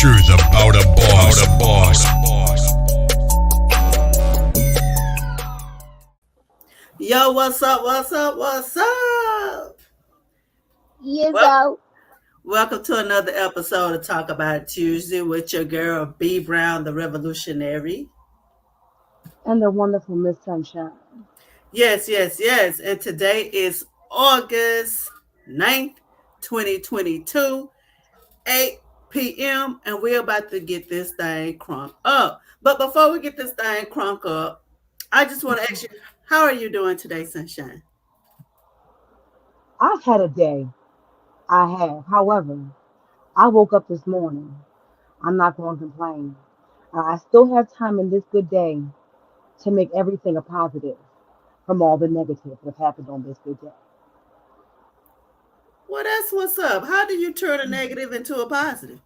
truth about a boss. Yo, what's up? What's up? What's up? Welcome to another episode of Talk About It Tuesday with your girl B Brown, the revolutionary. And the wonderful Miss Sunshine. Yes. And today is August 9th, 2022, 8 p.m. And we're about to get this thing crunk up. But before we get this thing crunk up, I just want to ask you, how are you doing today, Sunshine? I've had a day. I have. However, I woke up this morning. I'm not going to complain. I still have time in this good day to make everything a positive from all the negative that have happened on this good day. Well, that's what's up. How do you turn a negative into a positive?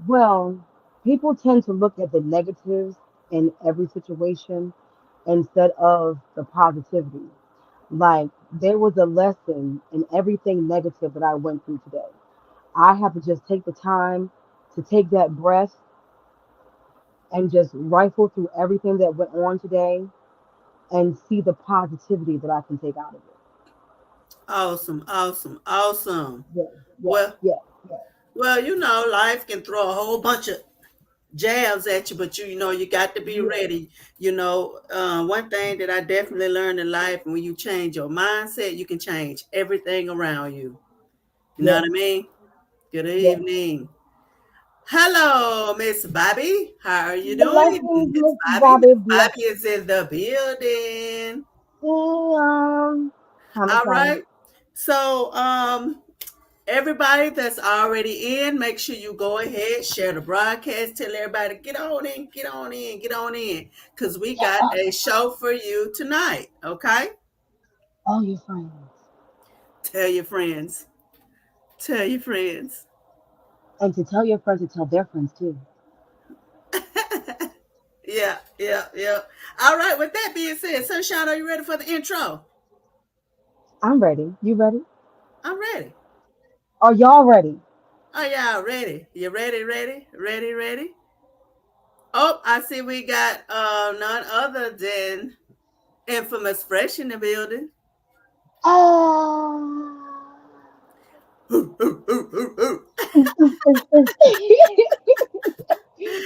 Well, people tend to look at the negatives in every situation instead of the positivity. Like, there was a lesson in everything negative that I went through today. I have to just take the time to take that breath and just rifle through everything that went on today and see the positivity that I can take out of it. Awesome. Yeah, yeah, Well, yeah, yeah. life can throw a whole bunch of jabs at you, but you got to be Yeah, ready. One thing that I definitely learned in life, when you change your mindset, you can change everything around you. You know yes, what I mean? Good yes. evening. Hello, Miss Bobby. How are you doing, Blessings, Miss Miss Bobby? Bobby. Miss Bobby Blessings. is in the building. Kind of All fun. right. So, everybody that's already in, make sure you go ahead, share the broadcast, tell everybody get on in, because we got a show for you tonight. Okay? All your friends. Tell your friends. Tell your friends. And to tell your friends to tell their friends too. Yeah. All right, with that being said, Sunshine, are you ready for the intro? I'm ready. You ready? I'm ready. Are y'all ready? Are y'all ready? You ready? Oh, I see we got none other than Infamous Fresh in the building. Oh.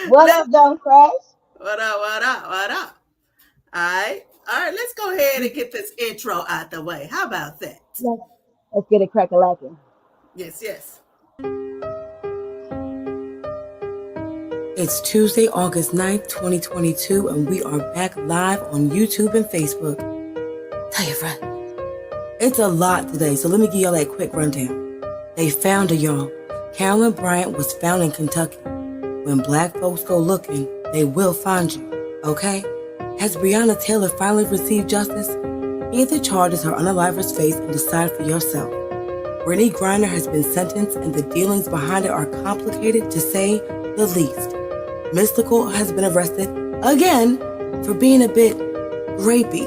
What Let up, though, Fresh? What up? All right, let's go ahead and get this intro out the way. How about that? Let's get it crack-a-lacking. Yes. It's Tuesday, August 9th, 2022, and we are back live on YouTube and Facebook. Tell your friends. It's a lot today, so let me give y'all that quick rundown. They found her, y'all. Carolyn Bryant was found in Kentucky. When black folks go looking, they will find you, okay? Has Breonna Taylor finally received justice? Hear the charges her unalivers face and decide for yourself. Britney Griner has been sentenced, and the dealings behind it are complicated, to say the least. Mystikal has been arrested again for being a bit rapey.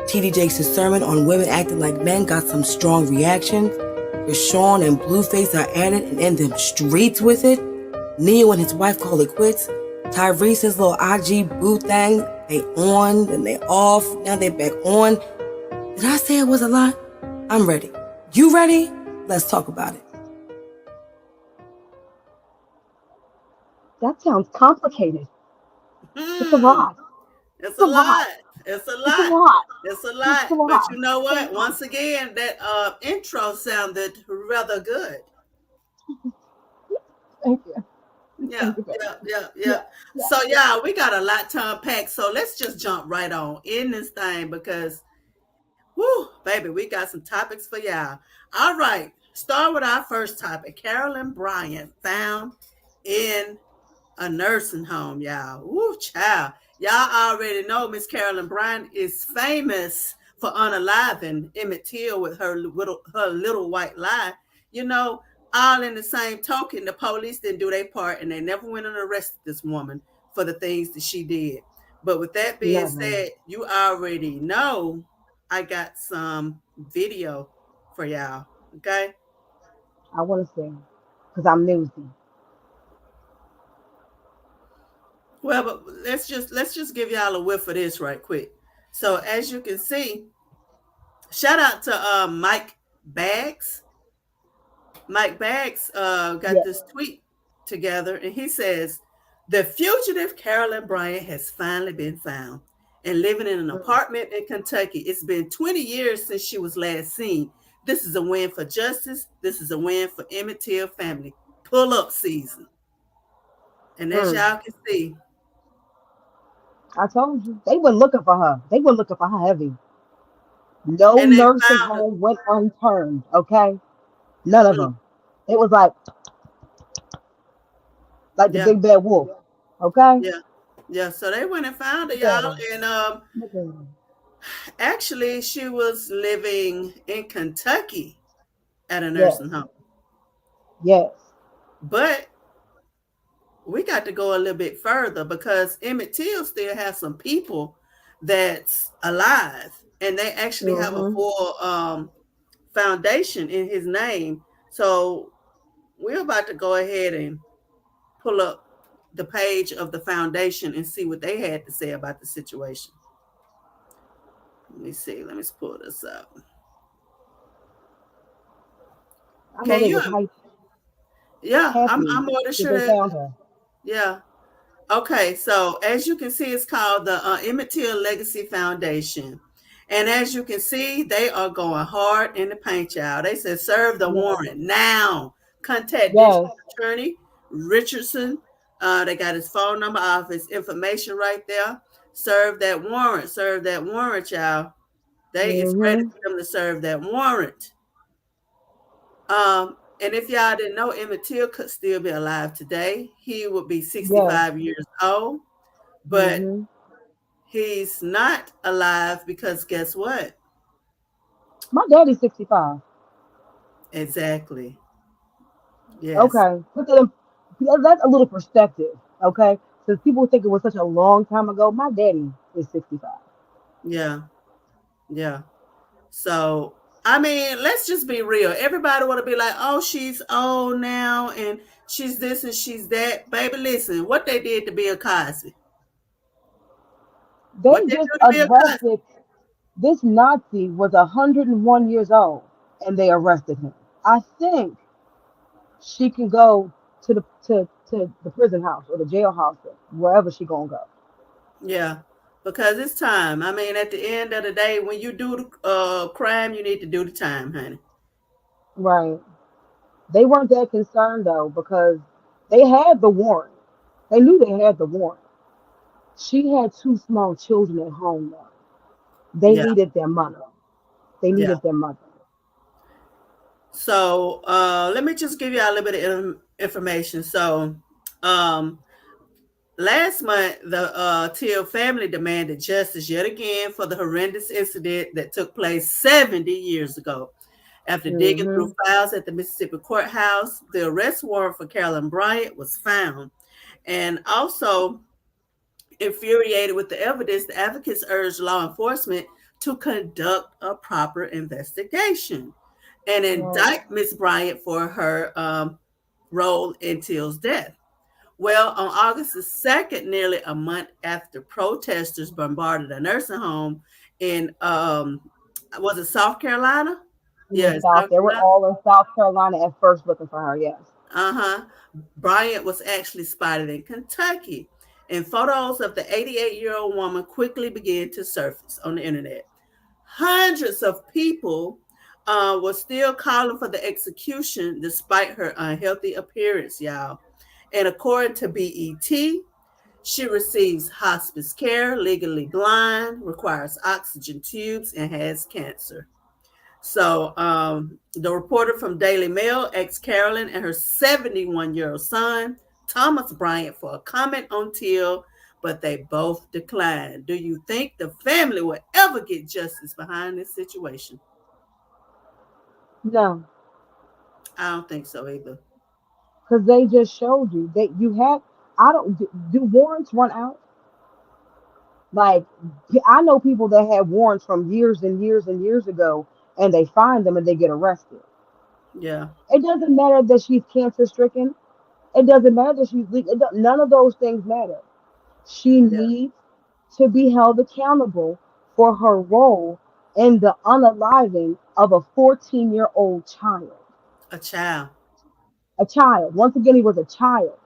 TD Jakes' sermon on women acting like men got some strong reactions. Chrisean and Blueface are at it and in them streets with it. Neo and his wife call it quits. Tyrese's little IG boo thing, they on, then they off, now they back on. Did I say it was a lot? I'm ready. You ready? Let's talk about it. That sounds complicated. It's a Hmm. lot. It's It's a a lot. lot. It's a It's a lot. lot. It's a It's lot. a But lot. you know It's a what? lot. Once again, that intro sounded rather good. Thank you. Yeah, Thank you, baby. yeah, yeah, Yeah, yeah. yeah. So yeah, we got a lot to unpack. So let's just jump right on in this thing because whoo, baby, we got some topics for y'all. All right. Start with our first topic. Carolyn Bryant found in a nursing home, y'all. Woo, child. Y'all already know Miss Carolyn Bryant is famous for unaliving Emmett Till with her little white lie. You know, all in the same token, the police didn't do their part and they never went and arrested this woman for the things that she did. But with that being Never. said, you already know I got some video for y'all. Okay. I want to sing because I'm nosy. Well, but let's just give y'all a whiff of this right quick. So as you can see, shout out to Mike Baggs. Mike Baggs got Yeah. this tweet together, and he says, "The fugitive Carolyn Bryant has finally been found and living in an Mm. apartment in Kentucky. It's been 20 years since she was last seen. This is a win for justice. This is a win for Emmett Till family. Pull up season." And as Mm. y'all can see, I told you. They were looking for her. They were looking for her heavy. No and they nursing found her. home went unturned, okay? None of Mm, them. It was like the yeah, big bad wolf, okay? yeah, yeah. So they went and found her, Look at y'all. her. And Look at her. actually, she was living in Kentucky at a Yes, nursing home. yes. But we got to go a little bit further because Emmett Till still has some people that's alive, and they actually have a Mm-hmm. full foundation in his name. So we're about to go ahead and pull up the page of the foundation and see what they had to say about the situation. Let me see. Let me pull this up. I know Can they you? was Yeah, happy I'm more than because sure they that. found her. Yeah. Okay, so as you can see, it's called the Emmett Till Legacy Foundation. And as you can see, they are going hard in the paint, y'all. They said serve the Yes, warrant now. Contact yes. District Attorney Richardson. They got his phone number off his information right there. Serve that warrant. Serve that warrant, y'all. It's ready Mm-hmm. for them to serve that warrant. And if y'all didn't know, Emmett Till could still be alive today. He would be Yes. 65 years old, but Mm-hmm. he's not alive because guess what? My daddy's 65. Exactly. Yes. Okay. Look at him. That's a little perspective, okay? Since people think it was such a long time ago, my daddy is 65. Yeah. Yeah. So, I mean, let's just be real. Everybody want to be like, oh, she's old now and she's this and she's that. Baby, listen, what they did to Bill Cosby. What They they just do to Bill Cosby. arrested this Nazi was 101 years old and they arrested him. I think she can go to the prison house or the jailhouse, wherever she gonna go. Yeah. Because it's time. I mean, at the end of the day, when you do the crime, you need to do the time, honey. Right. They weren't that concerned though because they had the warrant. They knew they had the warrant. She had two small children at home though. They Yeah. needed their mother. They Yeah. needed their mother. So let me just give you a little bit of information. So um, last month, the Till family demanded justice yet again for the horrendous incident that took place 70 years ago. After digging through Hmm. files at the Mississippi courthouse, the arrest warrant for Carolyn Bryant was found. And also, infuriated with the evidence, the advocates urged law enforcement to conduct a proper investigation and Right. indict Miss Bryant for her role in Till's death. Well, on August the 2nd, nearly a month after protesters bombarded a nursing home in, was it South Carolina? In the Yeah, South, South they were Carolina. all in South Carolina at first looking for her. Yes. Uh-huh. Bryant was actually spotted in Kentucky, and photos of the 88-year-old woman quickly began to surface on the internet. Hundreds of people were still calling for the execution despite her unhealthy appearance, y'all. And according to BET, she receives hospice care, legally blind, requires oxygen tubes, and has cancer. So the reporter from Daily Mail asked Carolyn and her 71-year-old son, Thomas Bryant, for a comment on Till, but they both declined. Do you think the family will ever get justice behind this situation? No, I don't think so either. because they just showed you that you have. I don't. Do warrants run out? Like I know people that had warrants from years and years and years ago, and they find them and they get arrested. Yeah, It doesn't matter that she's cancer stricken. It doesn't matter that she's none of those things matter. She Yeah. needs to be held accountable for her role in the unaliving of a 14-year-old child. A child. A child. Once again, he was a child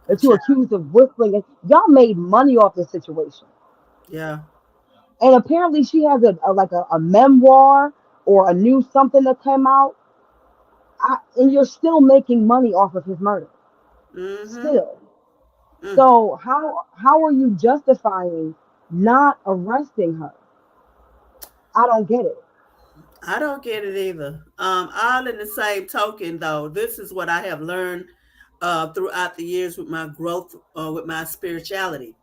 A that you child. accused of whistling. And y'all made money off this situation. Yeah. And apparently, she has a memoir or a new something that came out. And you're still making money off of his murder. Mm-hmm. Still. Mm. So how are you justifying not arresting her? I don't get it. I don't get it either. All in the same token, though, this is what I have learned throughout the years with my growth, with my spirituality.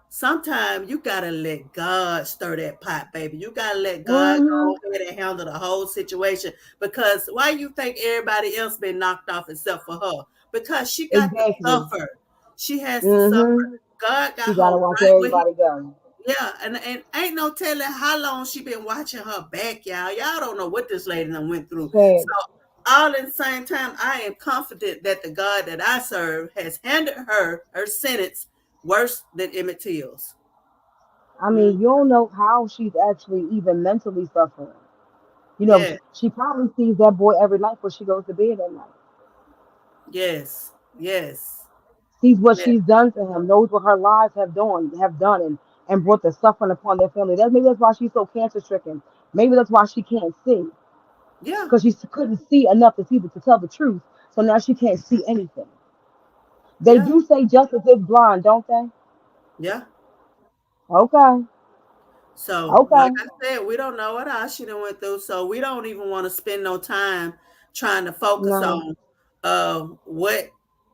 Sometimes you gotta let God stir that pot, baby. You gotta let God Hmm. go ahead and handle the whole situation. Because why you think everybody else been knocked off except for her? Because she got to Exactly. suffer. She has to suffer. Hmm. God She got her gotta watch right where he. everybody go. Yeah, and ain't no telling how long she been watching her back, y'all. Y'all don't know what this lady done went through. So Facts. all in the same time, I am confident that the God that I serve has handed her sentence worse than Emmett Till's. I Mm, mean, you don't know how she's actually even mentally suffering. yeah, She probably sees that boy every night before she goes to bed at night. yes, yes, Sees what yes, she's done to him, knows what her lives have done and brought the suffering upon their family. Maybe that's why she's so cancer stricken. Maybe that's why she can't see. yeah, Because she couldn't see enough to tell the truth. So now she can't see anything. They yeah, do say justice is blind, don't they? yeah. Okay. So, like Okay. I said, we don't know what else she done went through, so we don't even want to spend no time trying to focus No. on what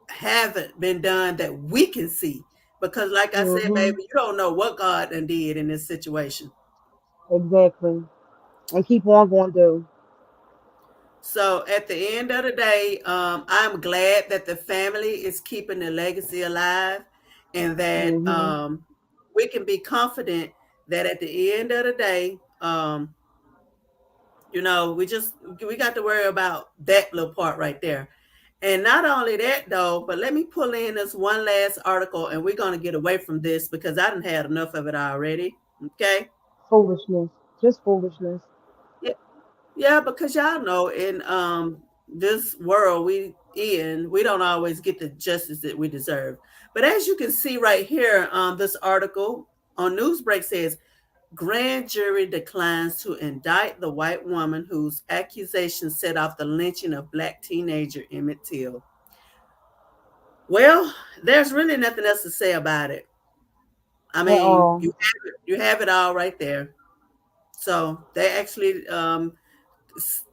haven't been done that we can see. Because, like I said, Hmm. baby, you don't know what God done did in this situation. Exactly. And keep on going, dude. So, at the end of the day, I'm glad that the family is keeping the legacy alive, and that Hmm. we can be confident that at the end of the day, we got to worry about that little part right there. And not only that though, but let me pull in this one last article and we're gonna get away from this because I didn't had enough of it already. Okay. Foolishness. Just foolishness. Yeah, yeah, because y'all know in this world we in, we don't always get the justice that we deserve. But as you can see right here, this article on Newsbreak says grand jury declines to indict the white woman whose accusations set off the lynching of black teenager Emmett Till. Well, there's really nothing else to say about it. I At mean, all. you have it all right there. So they actually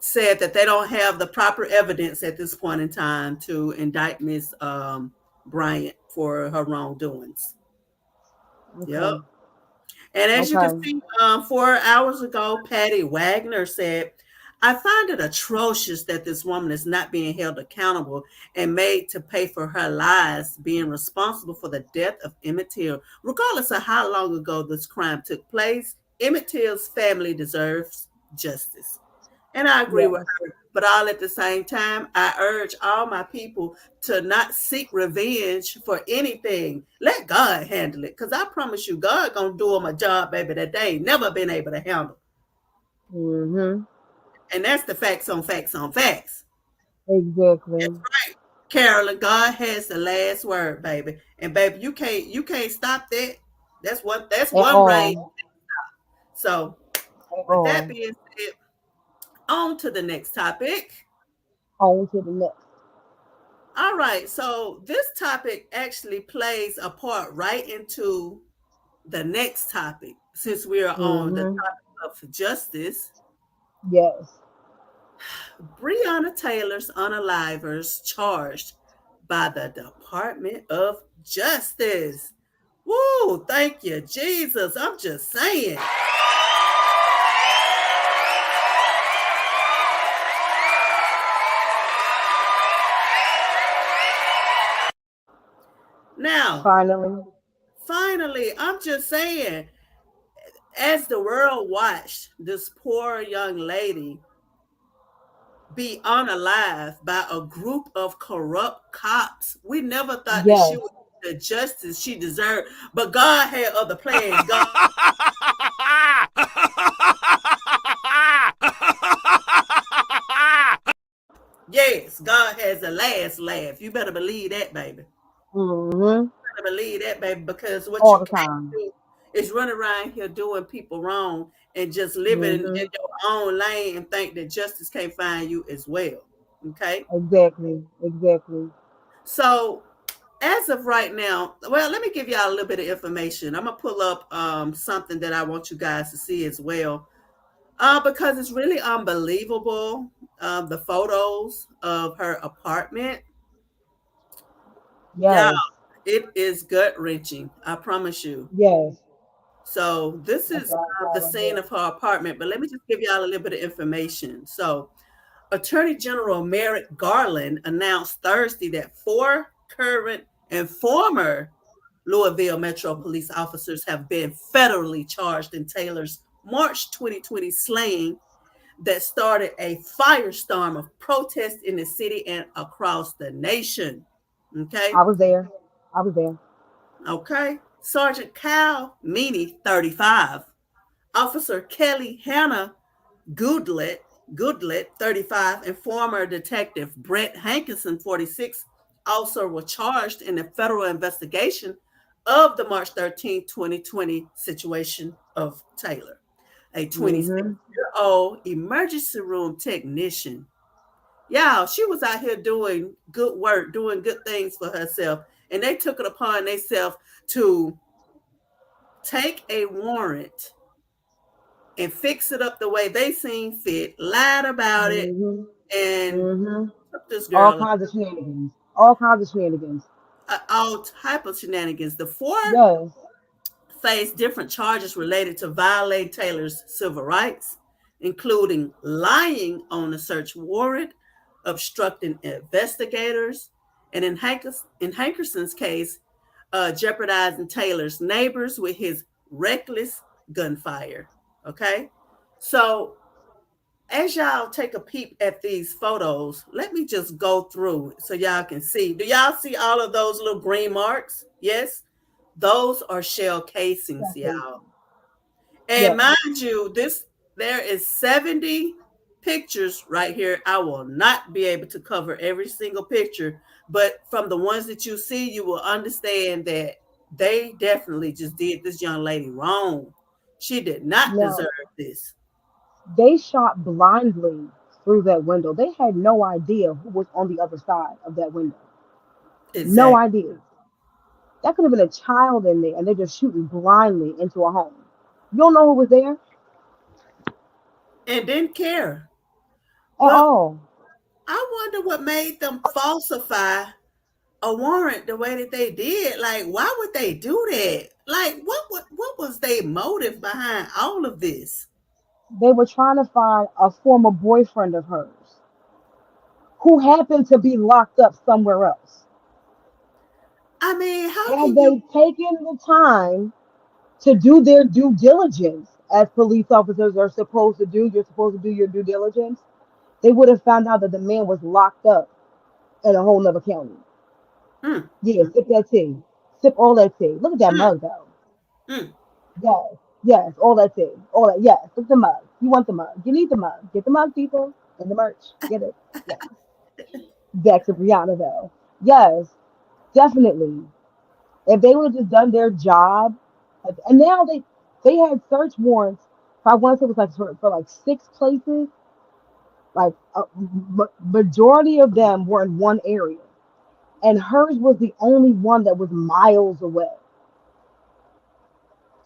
said that they don't have the proper evidence at this point in time to indict Miss Bryant for her wrongdoings. Yep. Okay. And as you can Okay. see, 4 hours ago, Patty Wagner said, I find it atrocious that this woman is not being held accountable and made to pay for her lies, being responsible for the death of Emmett Till. Regardless of how long ago this crime took place, Emmett Till's family deserves justice. And I agree with Yes. her. But all at the same time, I urge all my people to not seek revenge for anything. Let God handle it. Because I promise you, God gonna do them a job, baby, that they ain't never been able to handle. Hmm. And that's the facts on facts on facts. That's Exactly. right. Carolyn, God has the last word, baby. And baby, you can't stop that. That's At one reign. all. So At with that all. being said, on to the next topic. On to the next. All right, so this topic actually plays a part right into the next topic since we are on the Hmm. topic of justice. Yes. Breonna Taylor's unalivers charged by the Department of Justice. Woo, thank you, Jesus. I'm just saying. Now, Finally. finally, I'm just saying, as the world watched this poor young lady be unalive by a group of corrupt cops. We never thought that she Yes. would. the justice she deserved. But God had other plans. God, yes, God has a last laugh. You better believe that, baby. Mm-hmm. You better believe that, baby, because what All you the can't time. do is run around here doing people wrong and just living in Mm-hmm. your own lane and think that justice can't find you as well. Okay? Exactly. Exactly. So as of right now, well, let me give y'all a little bit of information. I'm gonna pull up something that I want you guys to see as well, because it's really unbelievable. The photos of her apartment, yeah, Yes. it is gut wrenching. I promise you. Yes. So this That's is what I the got right scene here. of her apartment. But let me just give y'all a little bit of information. So Attorney General Merrick Garland announced Thursday that 4 current and former Louisville Metro Police officers have been federally charged in Taylor's March 2020 slaying that started a firestorm of protest in the city and across the nation. I Okay. was there. I was there. Okay. Sergeant Cal Meany, 35. Officer Kelly Hannah Goodlet, 35, and former detective Brett Hankinson, 46, also were charged in a federal investigation of the March 13, 2020 situation of Taylor, a 26-year-old Mm-hmm. emergency room technician. Yeah, she was out here doing good work, doing good things for herself, and they took it upon themselves to take a warrant and fix it up the way they seen fit, lied about it, Mm-hmm. and Mm-hmm. took this All girl kinds of shenanigans. All kinds of shenanigans. all type of shenanigans. The four Yes. faced different charges related to violating Taylor's civil rights, including lying on a search warrant, obstructing investigators, and in Hankerson's case, jeopardizing Taylor's neighbors with his reckless gunfire. Okay, so as y'all take a peep at these photos, let me just go through so y'all can see. Do y'all see all of those little green marks? Yes. Those are shell casings, Yes. y'all. And Yes. mind you, there is 70 pictures right here. I will not be able to cover every single picture, but from the ones that you see, you will understand that they definitely just did this young lady wrong. She did not Now, deserve this. they shot blindly through that window. They had no idea who was on the other side of that window. No Exactly. idea. That could have been a child in there, and they're just shooting blindly into a home. You don't know who was there And didn't care. at But all. I wonder what made them falsify a warrant the way that they did. Like, why would they do that? Like, what was their motive behind all of this? They were trying to find a former boyfriend of hers who happened to be locked up somewhere else. I mean, how Had can you? they taken the time to do their due diligence, as police officers are supposed to do, you're supposed to do your due diligence, they would have found out that the man was locked up in a whole nother county. Mm, Yeah, mm, sip that tea. Sip all that tea. Look at that mm, mug though. mm. Yes, yes, all that tea. All that, yes. Look at the mug. You want the mug. You need the mug. Get the mug, people. And the merch. Get it. Yes. Back to Brianna though. Yes, definitely. If they would have just done their job, and now they had search warrants. I want to say it was like for like 6 places. Like a majority of them were in one area, and hers was the only one that was miles away.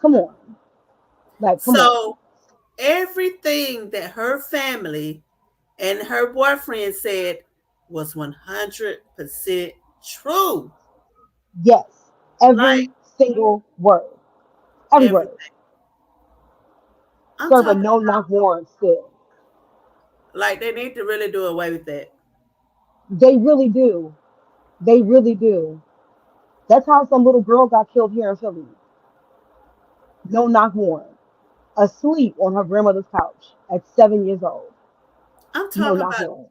Come on, like come on. So everything that her family and her boyfriend said was 100% true. Yes, Like every single word, every word. everything. I'm Serve a talking no knock warrant still. like they need to really do away with that. They really do. They really do. That's how some little girl got killed here in Philly. No knock warrant. Asleep on her grandmother's couch at 7 years old. I'm No talking knock about warrant.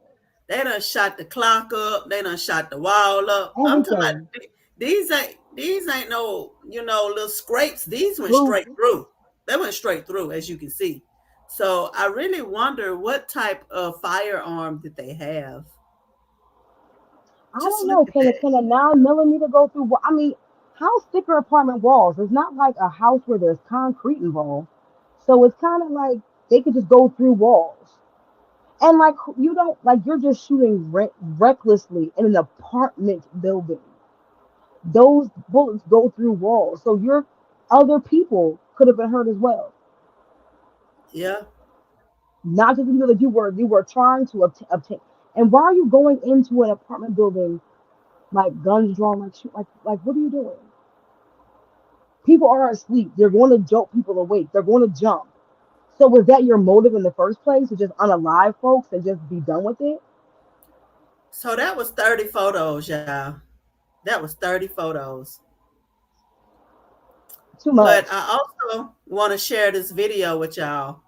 they done shot the clock up. They done shot the wall up. I'm talking Everything. about these ain't. These ain't no, little scrapes. These went Blue, straight through. They went straight through, as you can see. So I really wonder what type of firearm did they have. I Just don't look know. at Can that. can a 9 millimeter go through? I mean, house thicker apartment walls. It's not like a house where there's concrete involved. So it's kind of like they could just go through walls. And like you don't like you're just shooting recklessly in an apartment building. Those bullets go through walls, so your other people could have been hurt as well. Yeah. Not just because you were trying to obtain. And why are you going into an apartment building like guns drawn, like what are you doing? People are asleep. They're going to jolt people awake. They're going to jump. So was that your motive in the first place to just unalive folks and just be done with it? So that was 30 photos, y'all. That was 30 photos. Too But much. I also want to share this video with y'all.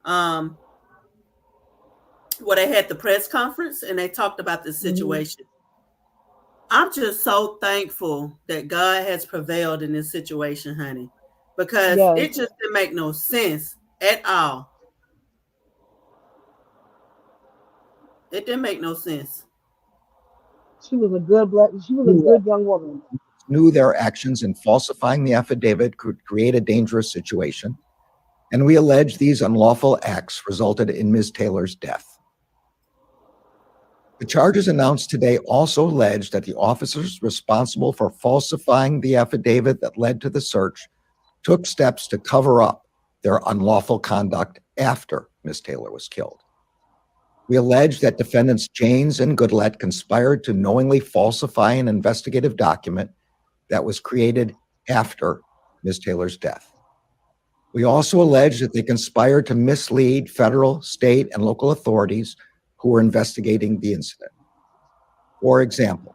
Um, where they had the press conference and they talked about this Hmm. situation. I'm just so thankful that God has prevailed in this situation, honey, because Yes, it just didn't make no sense at all. It didn't make no sense. she was a good young woman. Knew their actions in falsifying the affidavit could create a dangerous situation, and we allege these unlawful acts resulted in Ms. Taylor's death. The charges announced today also allege that the officers responsible for falsifying the affidavit that led to the search took steps to cover up their unlawful conduct after Ms. Taylor was killed. We allege that defendants Janes and Goodlett conspired to knowingly falsify an investigative document that was created after Ms. Taylor's death. We also allege that they conspired to mislead federal, state, and local authorities who were investigating the incident. For example,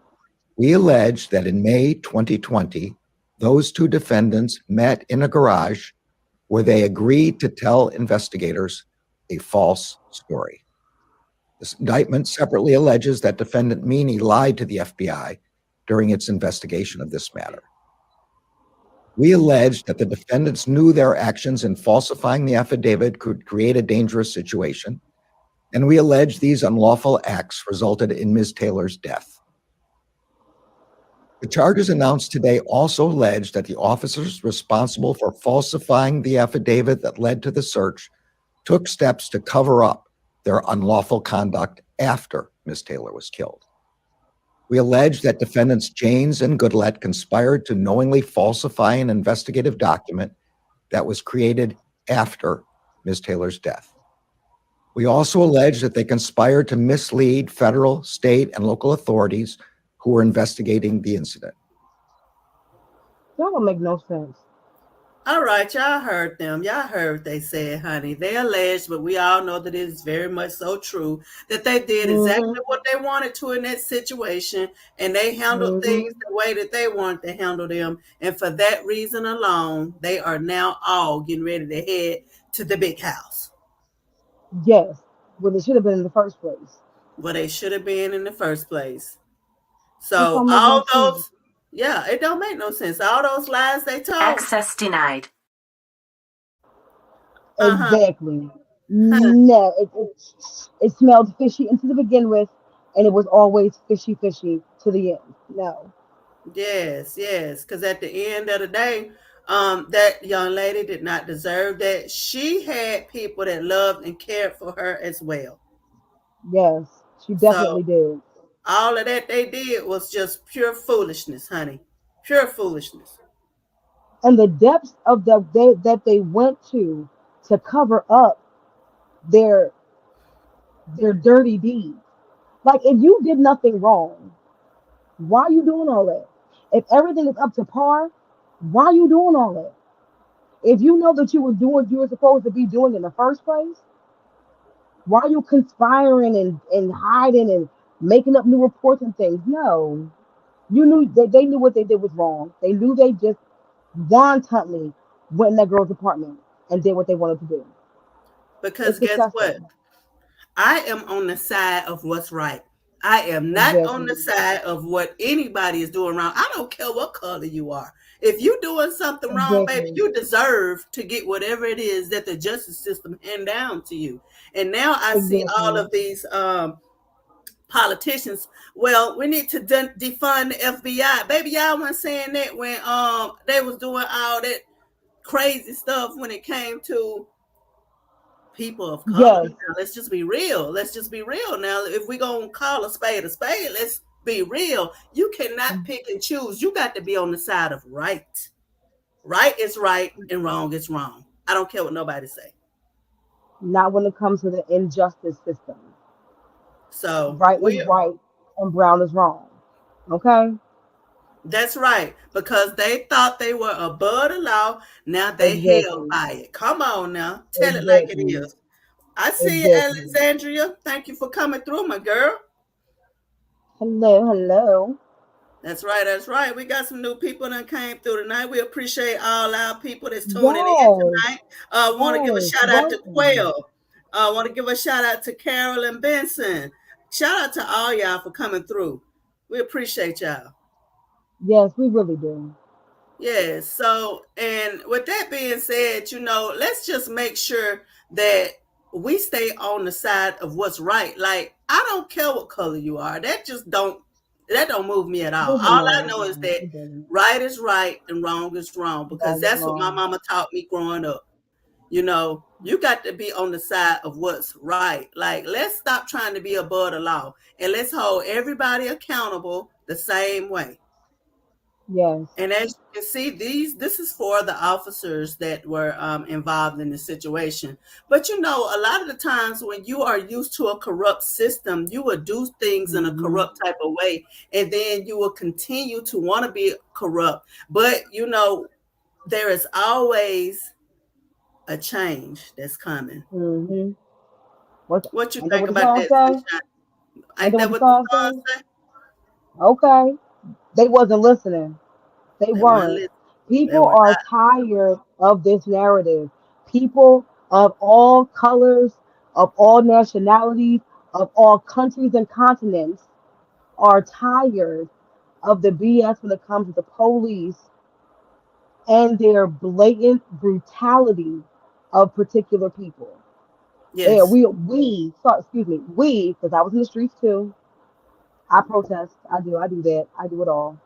we allege that in May 2020, those two defendants met in a garage where they agreed to tell investigators a false story. This indictment separately alleges that defendant Meany lied to the FBI during its investigation of this matter. We allege that the defendants knew their actions in falsifying the affidavit could create a dangerous situation, and we allege these unlawful acts resulted in Ms. Taylor's death. The charges announced today also allege that the officers responsible for falsifying the affidavit that led to the search took steps to cover up their unlawful conduct after Ms. Taylor was killed. We allege that defendants Janes and Goodlett conspired to knowingly falsify an investigative document that was created after Ms. Taylor's death. We also allege that they conspired to mislead federal, state, and local authorities who were investigating the incident. That don't make no sense. All right, y'all heard them. Y'all heard what they said, honey. They alleged, but we all know that it is very much so true that they did Hmm. exactly what they wanted to in that situation and they handled Hmm. things the way that they wanted to handle them. And for that reason alone, they are now all getting ready to head to the big house Yes, when it should have been in the first place. where they should have been in the first place. This So don't make no all sense. those, yeah, it don't make no sense. All those lies they told. Access denied. Uh-huh. Exactly. No, it smelled fishy into the begin with, and it was always fishy, fishy to the end. No. Yes, yes. Because at the end of the day, that young lady did not deserve that. She had people that loved and cared for her as well. Yes, she So definitely did. all of that they did was just pure foolishness, honey. Pure foolishness. And the depths of that they went to cover up their their dirty deeds. Like if you did nothing wrong, why are you doing all that? If everything is up to par, why are you doing all that? If you know that you were doing what you were supposed to be doing in the first place, why are you conspiring and hiding and making up new reports and things? No. You knew that they knew what they did was wrong. They knew they just wantonly went in that girl's apartment and did what they wanted to do. Because It's guess what? disgusting. I am on the side of what's right. I am not on the Exactly. side of what anybody is doing wrong. I don't care what color you are. If you're doing something wrong, baby, Exactly. you deserve to get whatever it is that the justice system hand down to you. And now I see all Exactly. of these politicians. Well, we need to defund the FBI. Baby, y'all weren't saying that when they was doing all that crazy stuff when it came to people of color. Yes. Now, let's just be real. Let's just be real. Now, if we're going to call a spade, let's be real. You cannot pick and choose. You got to be on the side of right. Right is right and wrong is wrong. I don't care what nobody say. Not when it comes to the injustice system. So Right is right and brown is wrong. Okay? that's right. Because they thought they were above the law. Now they held Exactly. by it. Come on now. Tell it like it Exactly. is. I see you, Exactly. Alexandria. Thank you for coming through, my girl. Hello, hello. That's right. That's right. We got some new people that came through tonight. We appreciate all our people that's tuning in Yes. tonight. Want to give a Yes. shout out to Welcome. Quail. Want to give a shout out to Carolyn Benson. Shout out to all y'all for coming through. We appreciate y'all. Yes, we really do. Yes. So, and with that being said, let's just make sure that we stay on the side of what's right. Like, I don't care what color you are. That don't move me at all. Doesn't All I matter. know is No, that it doesn't. right is right and wrong is wrong because Wrong is that's what my wrong. mama taught me growing up. You got to be on the side of what's right. Like, let's stop trying to be above the law and let's hold everybody accountable the same way. Yes. And as you can see, this is for the officers that were involved in the situation. But a lot of the times when you are used to a corrupt system, you will do things in a Hmm. corrupt type of way, and then you will continue to want to be corrupt. But there is always a change that's coming. Hmm. What? What you Ain't that think what the about song that, say? Sunshine? Ain't Ain't that what that the what the song song say? say? Okay. They wasn't listening. They They weren't weren't. listening. They People were are not. tired of this narrative. People of all colors, of all nationalities, of all countries and continents are tired of the BS when it comes to the police and their blatant brutality of particular people. Yeah, Yes, excuse me, because I was in the streets too. I protest. I do that. I do it all.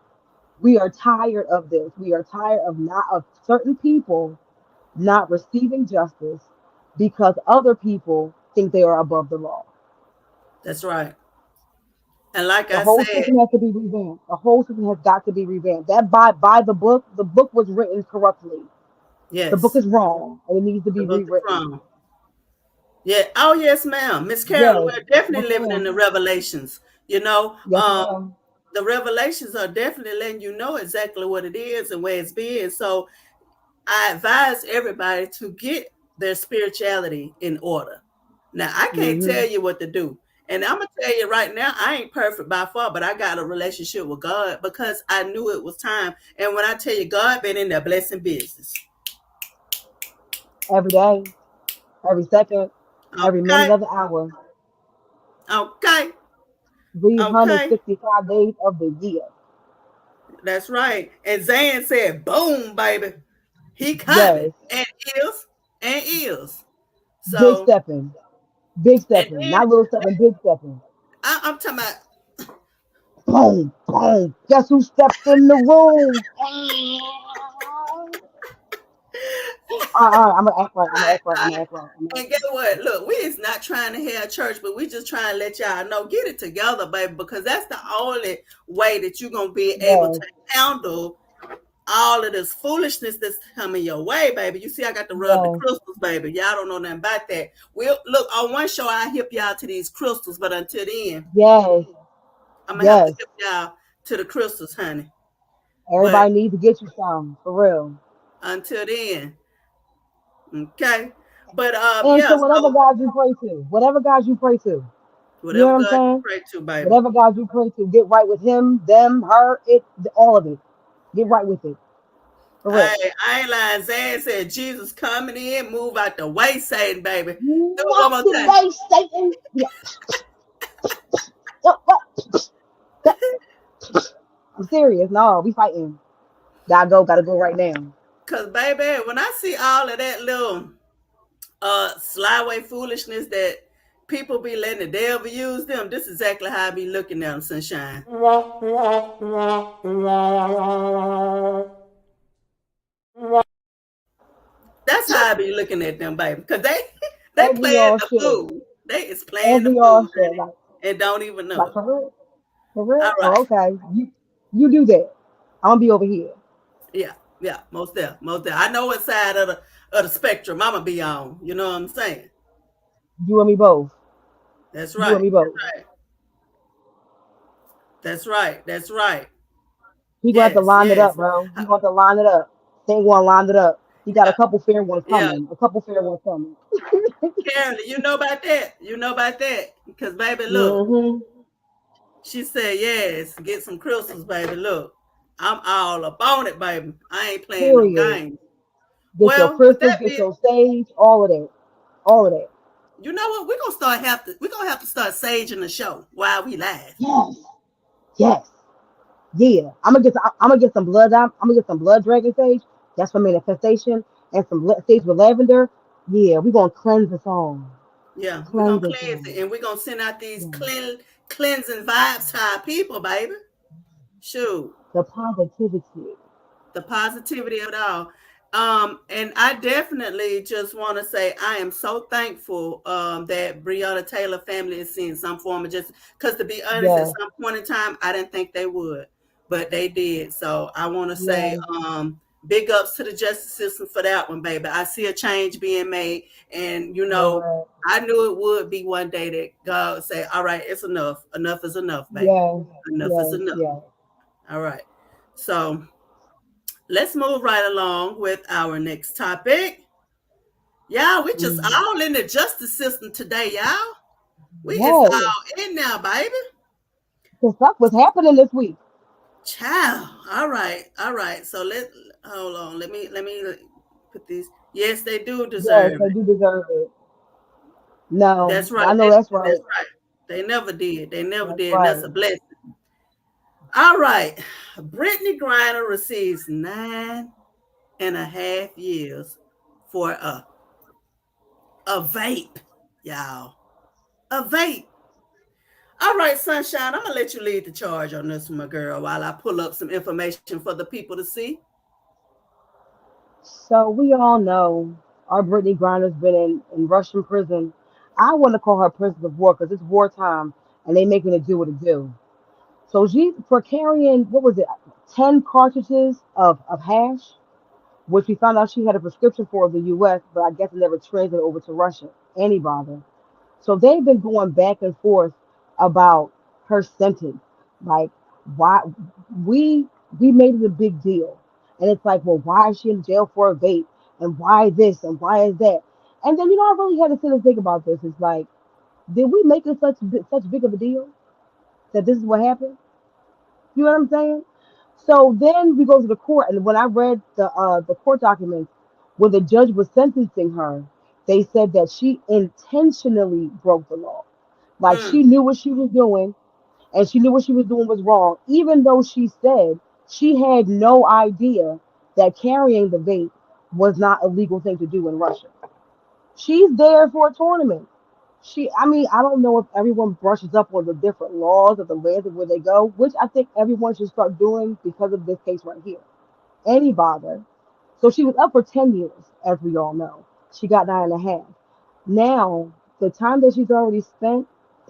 We are tired of this. We are tired of certain people not receiving justice because other people think they are above the law. that's right. And like The I whole said, system has to be revamped. The whole system has got to be revamped. That by the book was written corruptly. The book yes, is wrong and it needs to the be book is rewritten. wrong. Yeah. Oh, yes, ma'am. Miss Carolyn, Yes, we're yes, definitely living in ma'am. the revelations. You know, Yes, um, ma'am. the revelations are definitely letting you know exactly what it is and where it's been. So I advise everybody to get their spirituality in order. Now, I can't Hmm. tell you what to do. And I'm going to tell you right now, I ain't perfect by far, but I got a relationship with God because I knew it was time. And when I tell you, God been in the blessing business. Every day, every second, every minute Okay. of the hour, Okay. Okay. 365 days of the year. That's right. And Zan said, boom, baby. He coming. Yes, And is. big So, stepping, big and stepping, then not little stepping, big stepping. I'm talking about, Boom, boom. Guess who stepped in the room? I'm gonna act right. I'm gonna act right. I'm gonna act right. I'm gonna act and get right. what? Look, we is not trying to have church, but we just trying to let y'all know, get it together, baby, because that's the only way that you're going to be able to Yes, handle all of this foolishness that's coming your way, baby. You see, I got to rub the yes, crystals, baby. Y'all don't know nothing about that. We'll look on one show. I hip y'all to these crystals, but until then, yes, I'm gonna have to yes. hip y'all to the crystals, honey. But Everybody needs to get you some for real. until then, okay. But And yeah. to whatever So God you pray to, whatever God you pray to, you know whatever what I'm God you saying? pray to, baby. Whatever God you pray to, get right with Him, them, her, it, all of it. Get right with it for real. I ain't lying. Zan said Jesus coming in, move out the way, Satan, baby. Do it Not one more the time. way, Satan. Yeah. That- I'm serious. No, we fighting. Gotta go right now. Cause baby, when I see all of that little slyway foolishness that people be letting the devil use them, this is exactly how I be looking at them, sunshine. That's how I be looking at them, baby. Cause they As we playing all the should. fool. They is As playing the we fool, all should. honey, and don't even know Like it. for real. For All real? right. Oh, okay. You do that. I'm gonna be over here. Yeah, yeah, most there, most there. I know what side of the spectrum I'ma be on. You know what I'm saying? You and me both. That's You and right. me both. That's right. That's right. That's right. He gonna have to Yes, line it up, yes. bro. He gonna have to line it up. They ain't gonna line it up. He got a Yeah, couple fair ones yeah. coming. A couple fair ones coming. Carolyn, you know about that. You know about that. Because baby, look, Mm-hmm. she said yes, get some crystals, baby. Look, I'm all up on it, baby. I ain't playing no Period. games. Get your Well, with crystals, that get being, your sage, all of that. All of that. you know what? We're gonna have to start saging the show while we live. Yes. Yes. Yeah. I'm gonna get some blood out. I'm gonna get some blood dragon sage. That's for manifestation. And some sage with lavender. Yeah, we're gonna cleanse us all. Yeah, we're gonna Cleanse us cleanse all. it, and we're gonna send out these Yeah. cleansing vibes to our people, baby. Shoot, The positivity. the positivity of it all. And I definitely just want to say I am so thankful that Breonna Taylor family is seeing some form of justice. Because to be honest, at Yes. some point in time, I didn't think they would, but they did. So I want to say Yes. big ups to the justice system for that one, baby. I see a change being made, and Correct. I knew it would be one day that God would say, "All right, it's enough. Enough is enough, baby. Yes. Enough is Yes. enough." Yes. All right. So let's move right along with our next topic. Y'all, we just Mm. all in the justice system today, y'all. We is Yes. all in now, baby. The stuff was happening this week. Child. All right. All right. So let hold on. Let me put these. Yes, they do Yes, deserve they it. do deserve it. No, That's right. I know that's right. That's right. They never did. They never That's did. And that's right. a blessing. All right. Britney Griner receives 9.5 years for a vape, y'all. A vape. All right, Sunshine, I'm going to let you lead the charge on this one, my girl, while I pull up some information for the people to see. So we all know our Brittany Griner's been in Russian prison. I want to call her prison of war because it's wartime and they making it do what it do. So she for carrying what was it, 10 cartridges of hash, which we found out she had a prescription for in the U.S., but I guess it never translated over to Russia. Any bother. So they've been going back and forth about her sentence. Like, why we made it a big deal. And it's like, well, why is she in jail for a vape? And why this and why is that? And then I really had to sit and think about this. It's like, did we make it such big of a deal that this is what happened? You know what I'm saying? So then we go to the court, and when I read the court documents, when the judge was sentencing her, they said that she intentionally broke the law. Like Mm, she knew what she was doing, and she knew what she was doing was wrong, even though she said she had no idea that carrying the vape was not a legal thing to do in Russia. She's there for a tournament. I mean, I don't know if everyone brushes up on the different laws of the lands of where they go, which I think everyone should start doing because of this case right here. Any bother. So she was up for 10 years, as we all know. She got 9.5. Now, the time that she's already spent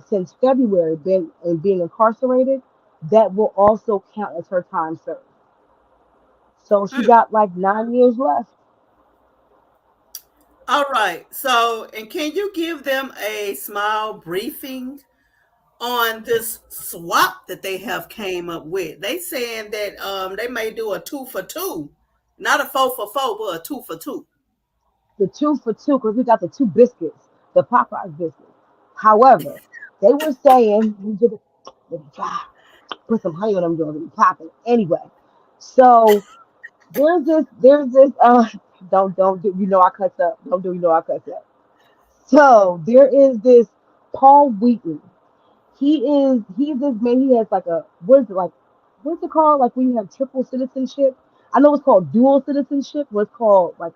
since February being incarcerated, that will also count as her time served. So she mm. got like 9 years left. All right. So, and can you give them a small briefing on this swap that they have came up with? They saying that they may do a 2 for 2, not a 4 for 4, but a 2 for 2. The 2 for 2, because we got the two biscuits, the Popeyes biscuits. However, they were saying we did put some honey on them doing it popping. Anyway, so there's this don't do I cuss up. Don't do I cuss up. So there is this Paul Wheaton. he's this man. He has like a what's it called? Like when you have triple citizenship. I know it's called dual citizenship, but it's called like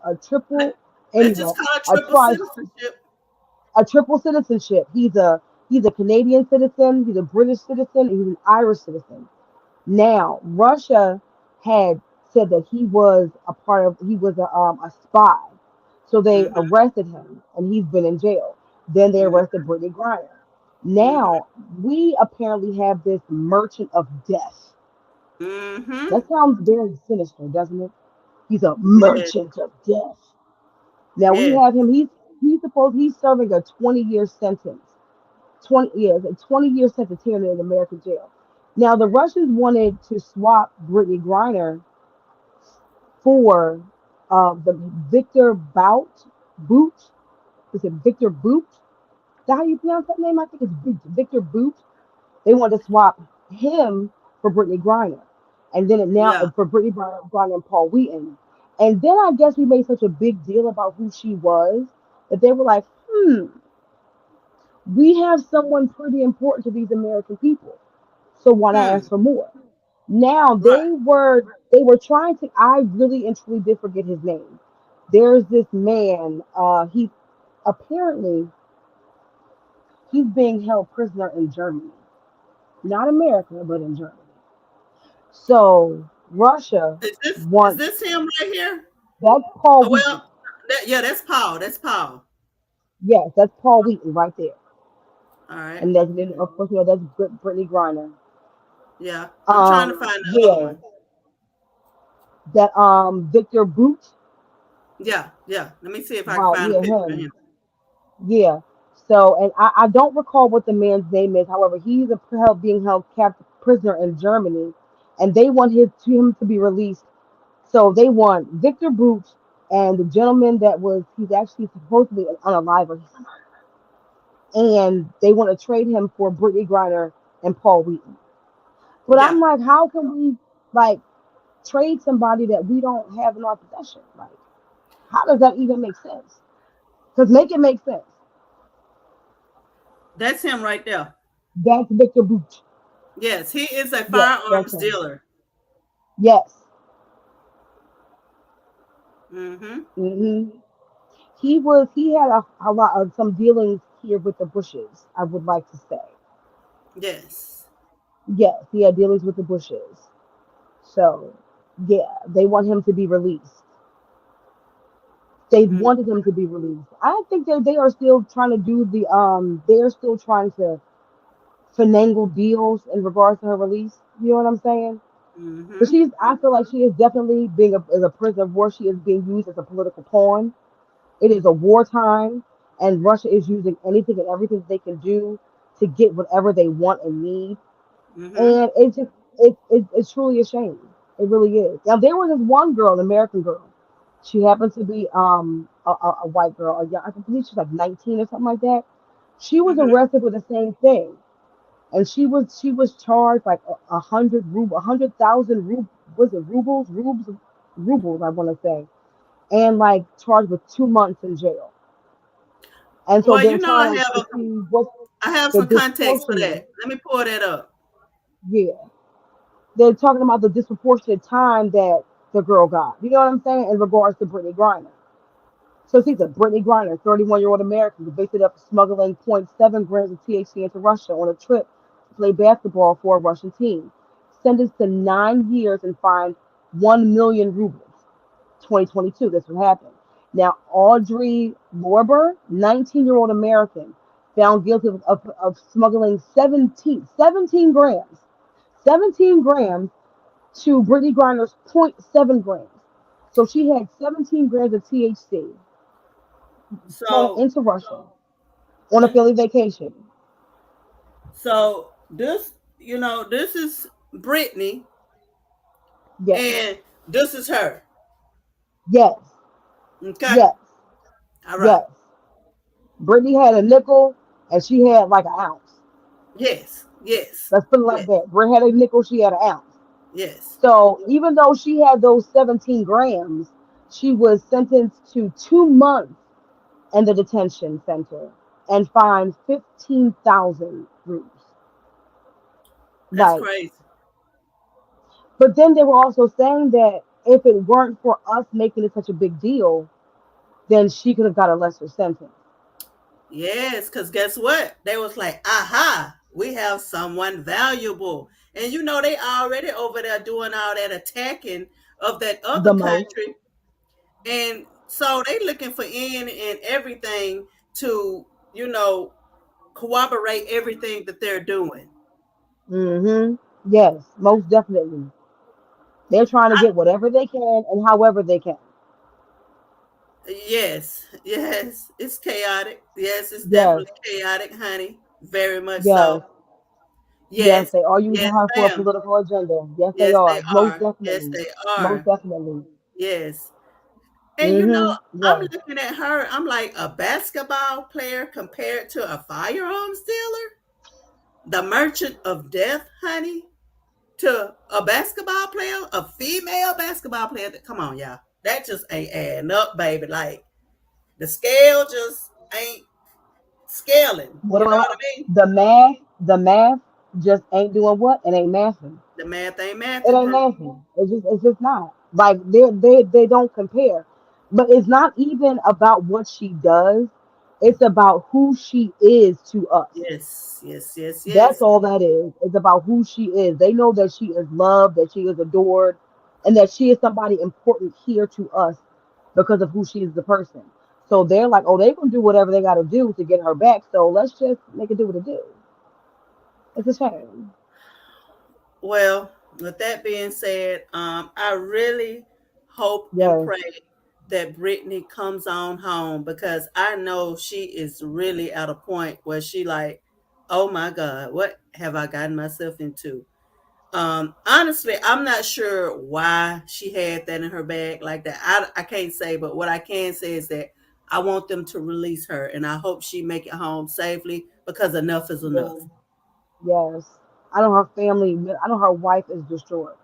a Let, triple let's anyway, just call it a triple tri citizenship. a triple citizenship. He's a Canadian citizen, he's a British citizen, and he's an Irish citizen. Now, Russia had said that he was a spy. So they Mm-hmm, arrested him and he's been in jail. Then they mm-hmm, arrested Britney Griner. mm-hmm, Now, we apparently have this merchant of death. mm-hmm. That sounds very sinister, doesn't it? He's a Yes, merchant of death. Now we yes. have him, he's serving a 20-year sentence. 20 years, a 20-year sentence here in an American jail. Now the Russians wanted to swap Brittany Griner for the Victor Boot. Is it Victor Boot? Is that how you pronounce that name? I think it's Victor Boot. They wanted to swap him for Brittany Griner, and then Yeah. for Brittany Griner and Paul Wheaton. And then I guess we made such a big deal about who she was that they were like, we have someone pretty important to these American people. So why not Hmm. ask for more? Now Right. they were trying to. I really and truly did forget his name. There's this man. He apparently he's being held prisoner in Germany, not America, but in Germany. So Russia Is wants this him right here? that's Paul Oh, Wheaton. well, yeah, that's Paul. That's Paul. Yes, that's Paul Wheaton right there. All right. And of course that's Brittany Griner. Yeah. I'm trying to find the other Yeah, one. that Victor Boot. Yeah, yeah. Let me see if I can Right, find a yeah, picture of him. him. Yeah. So, and I don't recall what the man's name is. However, being held captive prisoner in Germany, and they want him to be released. So they want Victor Boot and the gentleman he's actually supposedly an unaliver, and they want to trade him for Brittany Griner and Paul Wheaton. But I'm Yeah. like, how can we like trade somebody that we don't have in our possession? Like, how does that even make sense? Because make it make sense. That's him right there. That's Victor Boot. Yes, he is a Yes, that's firearms him. dealer. Yes. Mm-hmm. hmm he had a lot of some dealings here with the Bushes, I would like to say. Yes. Yes, he had dealings with the Bushes. So yeah, they want him to be released. They Mm-hmm. wanted him to be released. I think they are still trying to do they are still trying to finagle deals in regards to her release. You know what I'm saying? But Mm-hmm. I feel like she is definitely being as a prisoner of war. She is being used as a political pawn. It is a wartime, and Russia is using anything and everything that they can do to get whatever they want and need. Mm-hmm. And it's truly a shame. It really is. Now there was this one girl, an American girl. She happens to be a white girl. I believe she's like 19 or something like that. She was Mm-hmm. arrested with the same thing, and she was charged like 100,000 was it rubles I want to say, and like charged with 2 months in jail. And so Well, they're you know, trying to see what I have the some context for disproportionate. that. Let me pull that up. Yeah, they're talking about the disproportionate time that the girl got. You know what I'm saying in regards to Brittany Griner. So she's a Brittany Griner, 31-year-old American, convicted of smuggling zero point 0.7 grams of THC into Russia on a trip to play basketball for a Russian team. Sentenced to 9 years and fined 1 million rubles. 2022, this would happen. Now, Audrey Lorber, 19-year-old American, found guilty of smuggling 17 grams, 17 grams to Brittany Griner's zero point 0.7 grams. So she had 17 grams of THC flown So, into Russia on a family vacation. this, this is Brittany, Yes, and this is her. yes, Okay. yes, All right. yes. Brittany had a nickel and she had like an ounce. Yes. Yes. Let's put it like Yes. that. Brittany had a nickel, she had an ounce. Yes. So even though she had those 17 grams, she was sentenced to 2 months in the detention center. and fined 15,000 rupees. That's Like, crazy. but then they were also saying that if it weren't for us making it such a big deal, then she could have got a lesser sentence. Yes, because guess what? They was like, aha, we have someone valuable. And they already over there doing all that attacking of that other The most. country. And so they looking for in everything to, you know, corroborate everything that they're doing. Mm-hmm. Yes, most definitely. They're trying to get whatever they can and however they can. Yes, yes, it's chaotic. Yes, it's Yes, definitely chaotic, honey. Very much so. yes, yes. Yes, They are using yes, her for a ma'am. political agenda. Yes, they Yes, they are. Most are. Yes, definitely. they Most are. definitely. Yes. And Mm-hmm. I'm Yes. looking at her, I'm like a basketball player compared to a firearms dealer, the merchant of death, honey, to a basketball player, a female basketball player. Come on, y'all. That just ain't adding up, baby. Like the scale just ain't scaling. What You know what about I mean? the math? The math just ain't doing what? It ain't mathing. The math ain't It mathing, ain't honey. mathing. It's just not. Like they don't compare. But it's not even about what she does. It's about who she is to us. Yes, yes, yes, That's yes. all that is. It's about who she is. They know that she is loved, that she is adored, and that she is somebody important here to us because of who she is the person. So they're like, oh, they're gonna do whatever they gotta do to get her back. So let's just make it do what it do. It's a shame. Well, with that being said, I really hope and Yes. pray that Brittany comes on home because I know she is really at a point where she like, oh my God, what have I gotten myself into? Honestly, I'm not sure why she had that in her bag like that. I can't say, but what I can say is that I want them to release her and I hope she make it home safely because enough is Yeah. enough. Yes. I know her family. I know her wife is destroyed.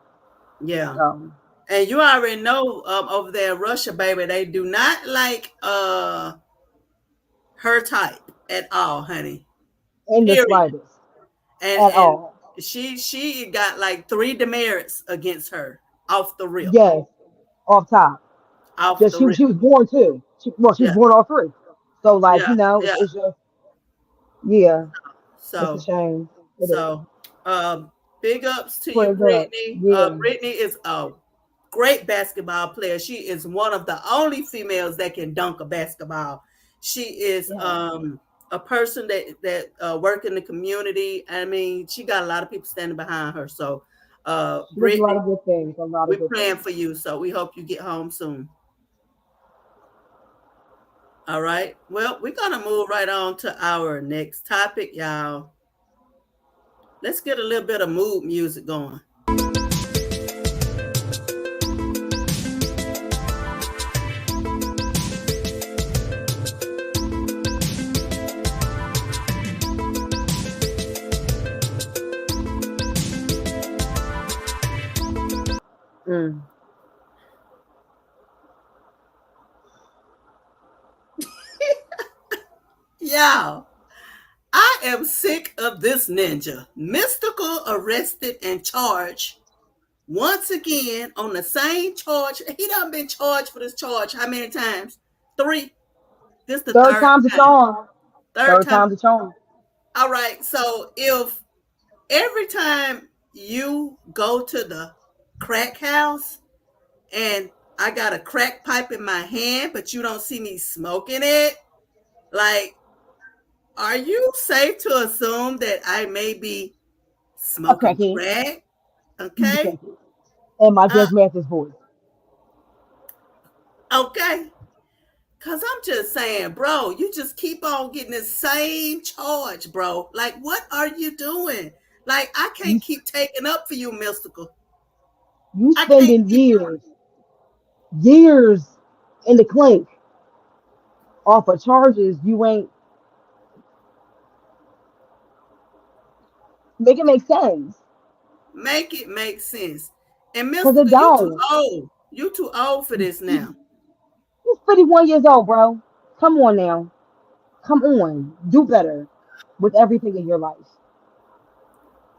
Yeah. So And you already know over there in Russia, baby, they do not like her type at all, honey. in the Period. slightest, at And all. she got like three demerits against her off the rip. Yes. Off top. Off Just the she rip. was born too. She was Yeah, born all three. So like yeah, it's, yeah. it's just yeah. It's a So shame. It is. so big ups to you, Prayers up. Brittany. Yeah. Brittany is a great basketball player. She is one of the only females that can dunk a basketball. She is Yeah. a person that work in the community. I mean, she got a lot of people standing behind her. So, She does a lot Brittany, of good things. A lot of we're good praying things. for you. So we hope you get home soon. All right. Well, we're gonna move right on to our next topic, y'all. Let's get a little bit of mood music going. Mm. Y'all, I am sick of this ninja. Mystikal arrested and charged once again on the same charge. He done been charged for this charge how many times? Three. This the Third third time's a time. charm. Third Third time. time's a charm. All right. So if every time you go to the crack house and I got a crack pipe in my hand, but you don't see me smoking it, like, are you safe to assume that I may be A smoking crackhead. crack? He's a Okay. crackhead. And my Uh, Judge Mathis voice. okay. Cause I'm just saying, bro, you just keep on getting the same charge, bro. Like, what are you doing? Like, I You can't keep taking up for you, Mystical. you I can't spending keep years in the clink off of charges you ain't make it make sense. make it make sense. And Cause it Mystical, you too don't. old. You too old for this He's now. 51 years old, bro. Come on now. Come on, do better with everything in your life.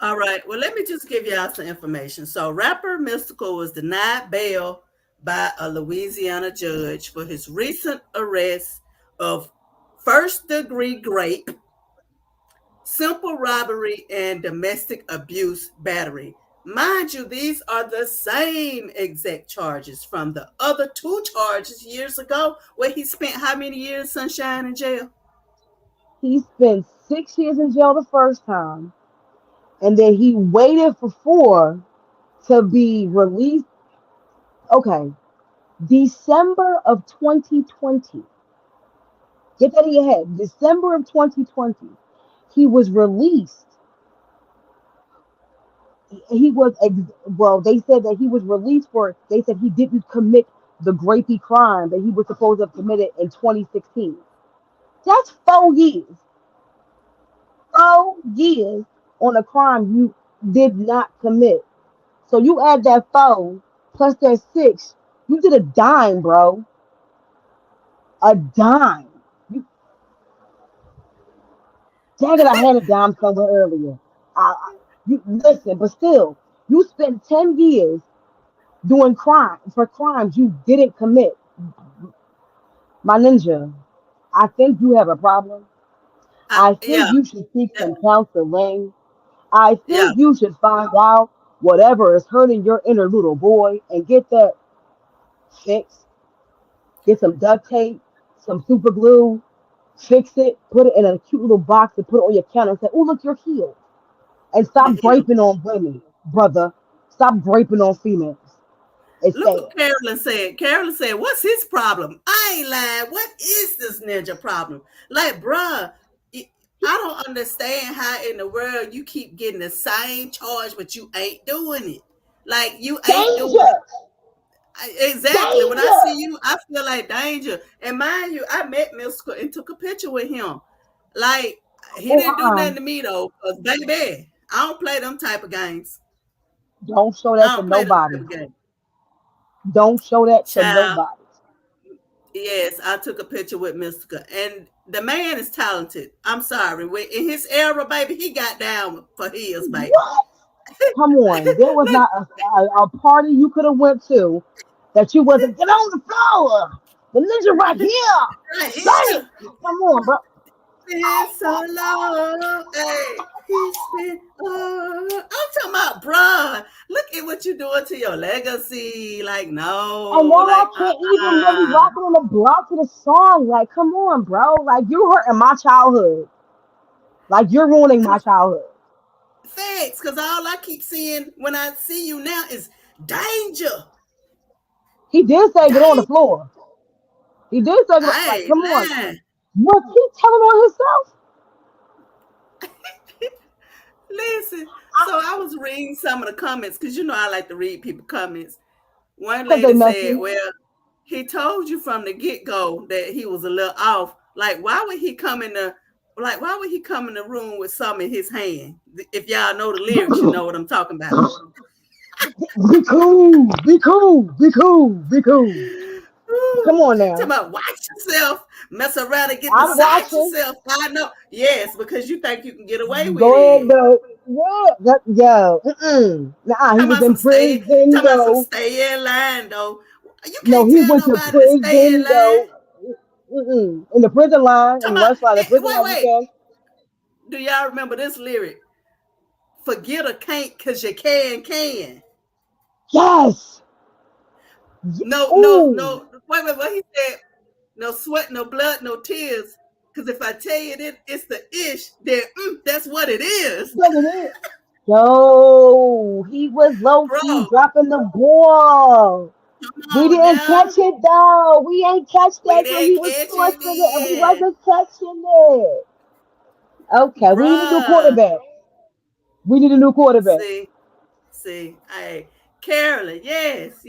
All right. Well, let me just give y'all some information. So, rapper Mystical was denied bail by a Louisiana judge for his recent arrest of first degree rape, simple robbery, and domestic abuse battery. Mind you, these are the same exact charges from the other two charges years ago, where he spent how many years, Sunshine, in jail? He spent 6 years in jail the first time, and then he waited for 4 to be released. Okay, December of 2020. Get that in your head. December of 2020, he was released. He was well. They said that he was released for. They said he didn't commit the grapey crime that he was supposed to have committed in 2016. That's 4 years. 4 years on a crime you did not commit. So you add that 4 plus that 6, you did a dime, bro. A dime. You, dang it, I had a dime somewhere earlier. You listen, but still, you spent 10 years doing crime for crimes you didn't commit. My ninja, I think you have a problem. I think Yeah, you should seek some counseling. I yeah. think you should find out whatever is hurting your inner little boy and get that fixed. Get some duct tape, some super glue, fix it, put it in a cute little box and put it on your counter and say, oh, look, you're healed. And stop You healed. graping on women, brother. Stop graping on females. It's Look sad. what Carolyn said. Carolyn said, "What's his problem?" I ain't lying. What is this ninja problem? Like, bruh, I don't understand how in the world you keep getting the same charge, but you ain't doing it. Like, you ain't doing Danger! exactly. When I see Danger! you, I feel like danger. And mind you, I met Mystical and took a picture with him. Like, he Oh, didn't do nothing to me though, cause baby, I don't play them type of games. don't show I that to don't play them type nobody. of games. Don't show that to Child, nobody. yes, I took a picture with Mystica, and the man is talented. I'm sorry, in his era, baby, he got down for his baby. What? Come on. There was Look, not a party you could have went to that you wasn't get on the floor. The ninja right here. right Bang! here, Come on, bro. been so long. Hey, he's been. I'm talking about, bruh. Look at what you doing to your legacy. Like, And no, now I like, can't even really rock on the block to the song. Like, come on, bro. Like, you're hurting my childhood. Like, you're ruining my childhood. facts. Cause all I keep seeing when I see you now is danger, He did say get on the danger. floor. He did say, I like, ain't come on. lying. Was he telling on himself? Listen, so I was reading some of the comments because you know I like to read people comments. One Because they lady said, messy. "Well, he told you from the get go that he was a little off. Like, why would he come in the why would he come in the room with some in his hand? If y'all know the lyrics, you know what I'm talking about. Be cool. Be cool. Be cool. Be cool. Come Ooh, on talking now. about watch yourself, mess around and get I'm beside watching. yourself. I know, yes, because you think you can get away with Go ahead, it. though. Yeah, yo. Mm-mm. Nah, he Talking was about in prison, talking about some though. stay in line though. You No, can't he tell went to nobody to stay in prison, line. though. Mm-mm. In the prison line, in Talking about one side, the prison wait, line, you wait. can. Do y'all remember this lyric? Forget a can't cause you can. Yes. No, no, Ooh. no. Wait. What he said? No sweat, no blood, no tears. Cause if I tell you that it's the ish, then that's what it is, Look at it. Yo, he was low key bro. dropping the ball. Come We on didn't now. catch it though. We ain't catch We that, so he didn't was catch it forcing it, and we then, wasn't catching it. Okay, we need a new bruh. quarterback. We need a new quarterback. See, hey, Carolyn, yes.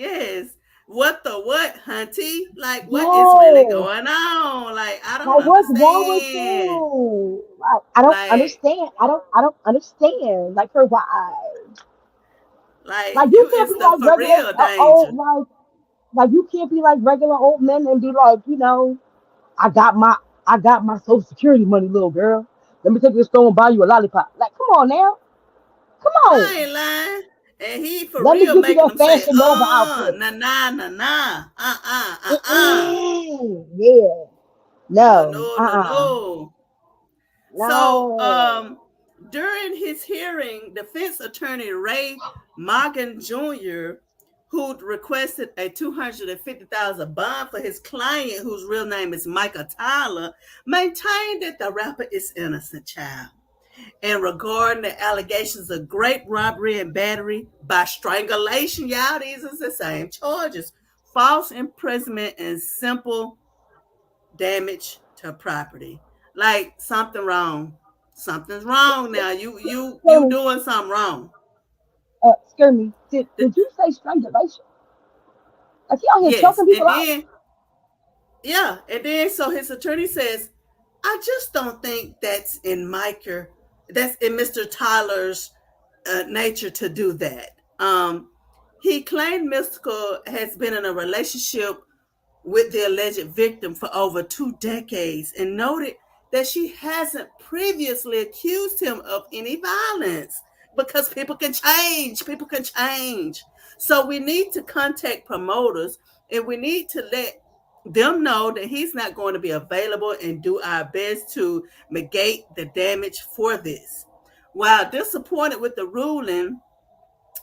What the what, hunty? Like, what is really Yes. going on? Like, I don't Like, what's wrong with understand. you? Like, I don't Like, understand. I don't understand. Like, for why? Like, you you can't is be the like for regular real old danger. like you can't be like regular old men and be like, I got my I got my social security money, little girl. Let me take this store and buy you a lollipop. Like, come on now. Come I on. ain't lying. And he for Let me real get you making that them say, Fashion Nova outfit. nah, nah, nah, nah, Yeah. no, No. no, no, no. So, No. during his hearing, defense attorney Ray Morgan Jr., who requested a $250,000 bond for his client, whose real name is Michael Tyler, maintained that the rapper is innocent, child. And regarding the allegations of great robbery and battery by strangulation, y'all, these are the same charges: false imprisonment and simple damage to property. Like something wrong. Something's wrong now. You Scare doing something wrong. scare me. The- Did you say strangulation? Like he out here yes. choking people And out? then yeah, and then so his attorney says, I just don't think that's in Mr. Tyler's nature to do that. He claimed Mystikal has been in a relationship with the alleged victim for over 2 decades and noted that she hasn't previously accused him of any violence because people can change. People can change. So we need to contact promoters and we need to let them know that he's not going to be available and do our best to negate the damage for this. While disappointed with the ruling,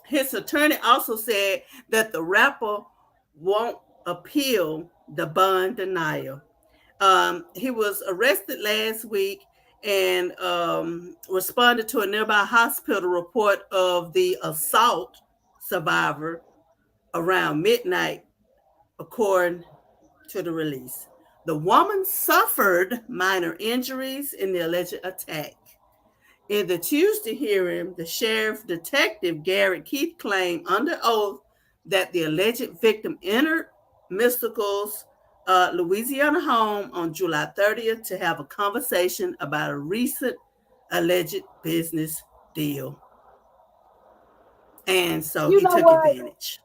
his attorney also said that the rapper won't appeal the bond denial. He was arrested last week and responded to a nearby hospital report of the assault survivor around midnight, according to the release. The woman suffered minor injuries in the alleged attack. In the Tuesday hearing, the sheriff detective Garrett Keith claimed under oath that the alleged victim entered Mystikal's Louisiana home on July 30th to have a conversation about a recent alleged business deal. And so You he know took what? advantage.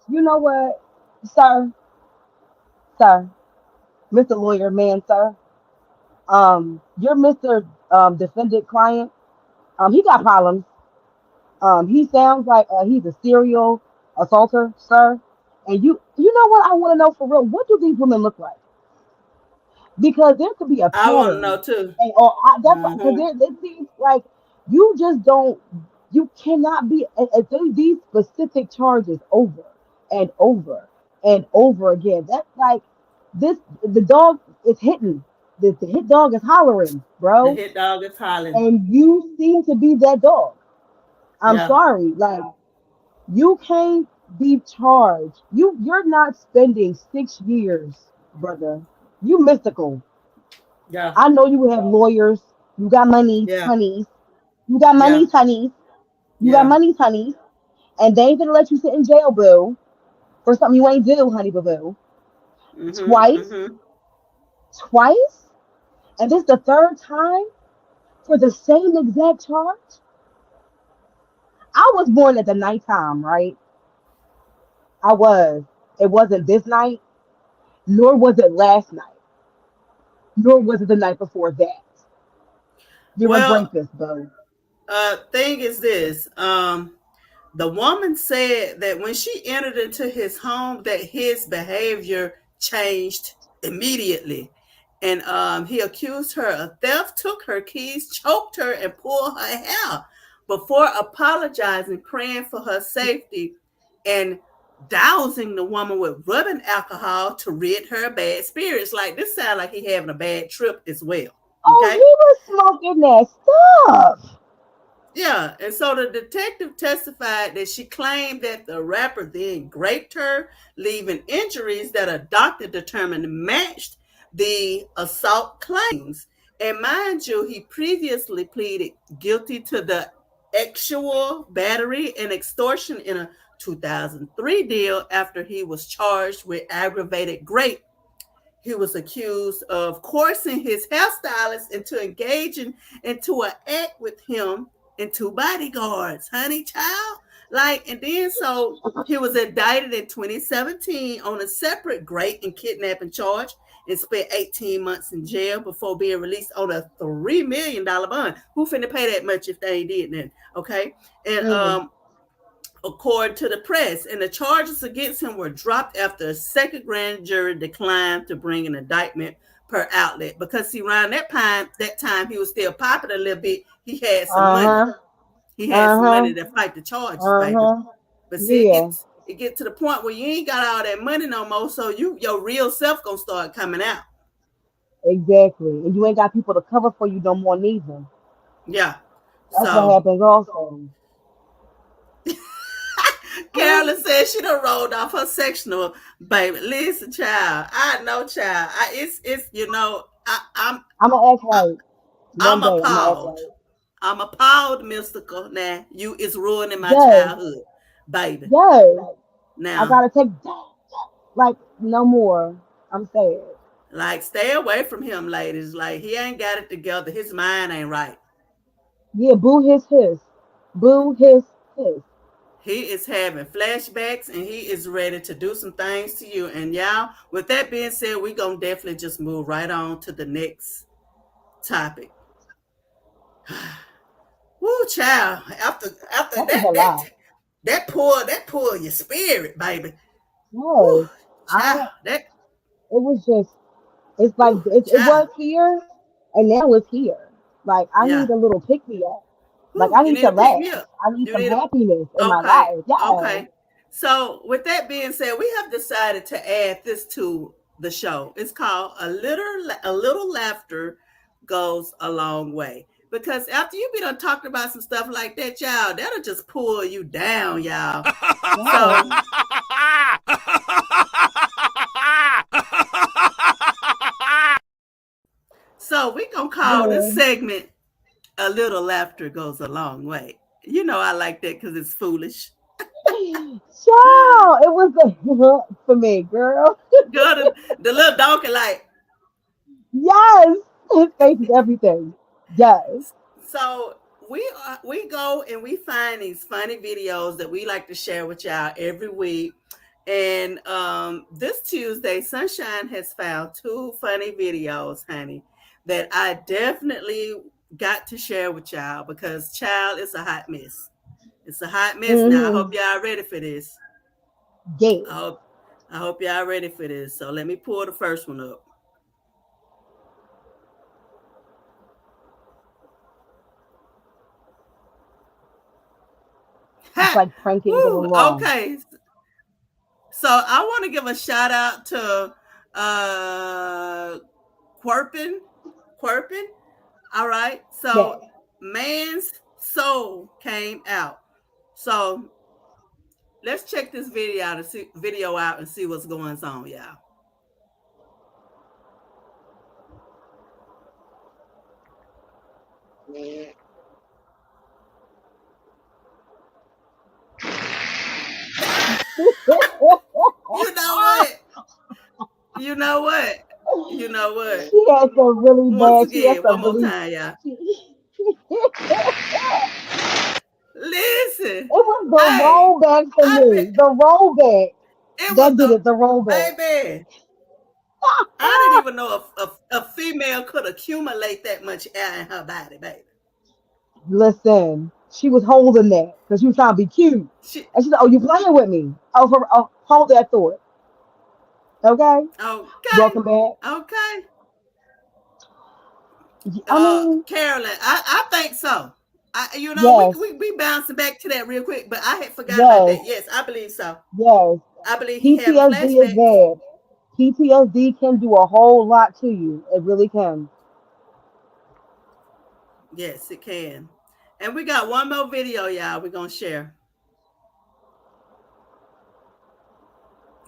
You know what, sir, sir, Mr. Lawyer Man, sir. Your Mr. Defendant client, he got problems. He sounds like he's a serial assaulter, sir. And you know what? I want to know for real. What do these women look like? Because there could be a I want to pattern, know too. and that's because Mm-hmm. there it seems like you just don't. You cannot be these specific charges over and over and over again. That's like this. The dog is hitting. The hit dog is hollering, The bro. hit dog is hollering. And you seem to be that dog. I'm Yeah, sorry, like you can't be charged. You're not spending 6 years, brother. You mystical. yeah, I know you have lawyers. You got money, yeah, honeys. You got yeah, money, honeys. You got yeah. money, honeys. And they ain't gonna let you sit in jail, boo, for something you ain't do, honey boo boo. Mm-hmm. Twice, Mm-hmm. twice, and this the third time for the same exact charge. I was born at the nighttime, right? I was. It wasn't this night, nor was it last night, nor was it the night before that. You're a Well, rapist, boo. thing is this. The woman said that when she entered into his home, that his behavior changed immediately. And he accused her of theft, took her keys, choked her, and pulled her hair before apologizing, praying for her safety, and dousing the woman with rubbing alcohol to rid her of bad spirits. Like this sounds like he having a bad trip as well. Oh, he Okay. was smoking that stuff. Yeah, and so the detective testified that she claimed that the rapper then raped her, leaving injuries that a doctor determined matched the assault claims. And mind you, he previously pleaded guilty to the actual battery and extortion in a 2003 deal after he was charged with aggravated rape. He was accused of coercing his hairstylist into engaging into an act with him and two bodyguards, honey child. Like, and then so he was indicted in 2017 on a separate rape and kidnapping charge. and spent 18 months in jail before being released on a $3 million bond. Who finna pay that much if they ain't did nothing? Okay. And according to the press, and the charges against him were dropped after a second grand jury declined to bring an indictment per outlet. Because see, around that time he was still popular a little bit. He had some money. He had some money to fight the charges, baby. But see, it get to the point where you ain't got all that money no more, so your real self gonna start coming out. Exactly. And you ain't got people to cover for you no more neither. Yeah. That's what happens also. Carolyn said she done rolled off her sectional, baby. Listen, child. I know, child. It's I'm gonna act like I'm appalled. I'm appalled, Mystikal. Now it's ruining my childhood, baby. Yes. Now I gotta take like no more. I'm sad. Like, stay away from him, ladies. Like, he ain't got it together. His mind ain't right. Yeah, boo his. Boo his. He is having flashbacks and he is ready to do some things to you. And y'all, with that being said, we're going to definitely just move right on to the next topic. Woo, child. After that pull your spirit, baby. No, child, it was just, it's like, it was here and now it's here. Like, I need a little pick me up. Like, I need to laugh. I need some happiness in my life. Yeah. Okay. So, with that being said, we have decided to add this to the show. It's called A Little Laughter Goes a Long Way. Because after you be done talking about some stuff like that, y'all, that'll just pull you down, y'all. So we're going to call this segment A Little Laughter Goes a Long Way. You know I like that because it's foolish. Child, it was for me, girl. Good, the little donkey like. Yes, his face is everything. Yes. So we go and we find these funny videos that we like to share with y'all every week. And this Tuesday, Sunshine has found 2 funny videos, honey, that I definitely got to share with y'all because, child, it's a hot mess. It's a hot mess now. I hope y'all ready for this. Yeah. I hope y'all ready for this. So let me pull the first one up. It's like pranking going wrong. Okay. So I want to give a shout out to Quirpin. All right. So Man's Soul came out. So let's check this video out and see what's going on, y'all. You know what? She has some really bad. Once again, one more time, y'all. Listen. It was the rollback for me. The rollback. That did it, the rollback. Baby. I didn't even know if a female could accumulate that much air in her body, baby. Listen, she was holding that because she was trying to be cute. And she said, "Oh, you playing with me? Oh, hold that thought." Okay. Welcome back. Okay. I mean, Carolyn, I think so. We bouncing back to that real quick, but I had forgotten about that. Yes, I believe so. Yes. I believe he had PTSD is bad. PTSD can do a whole lot to you. It really can. Yes, it can. And we got one more video, y'all, we're going to share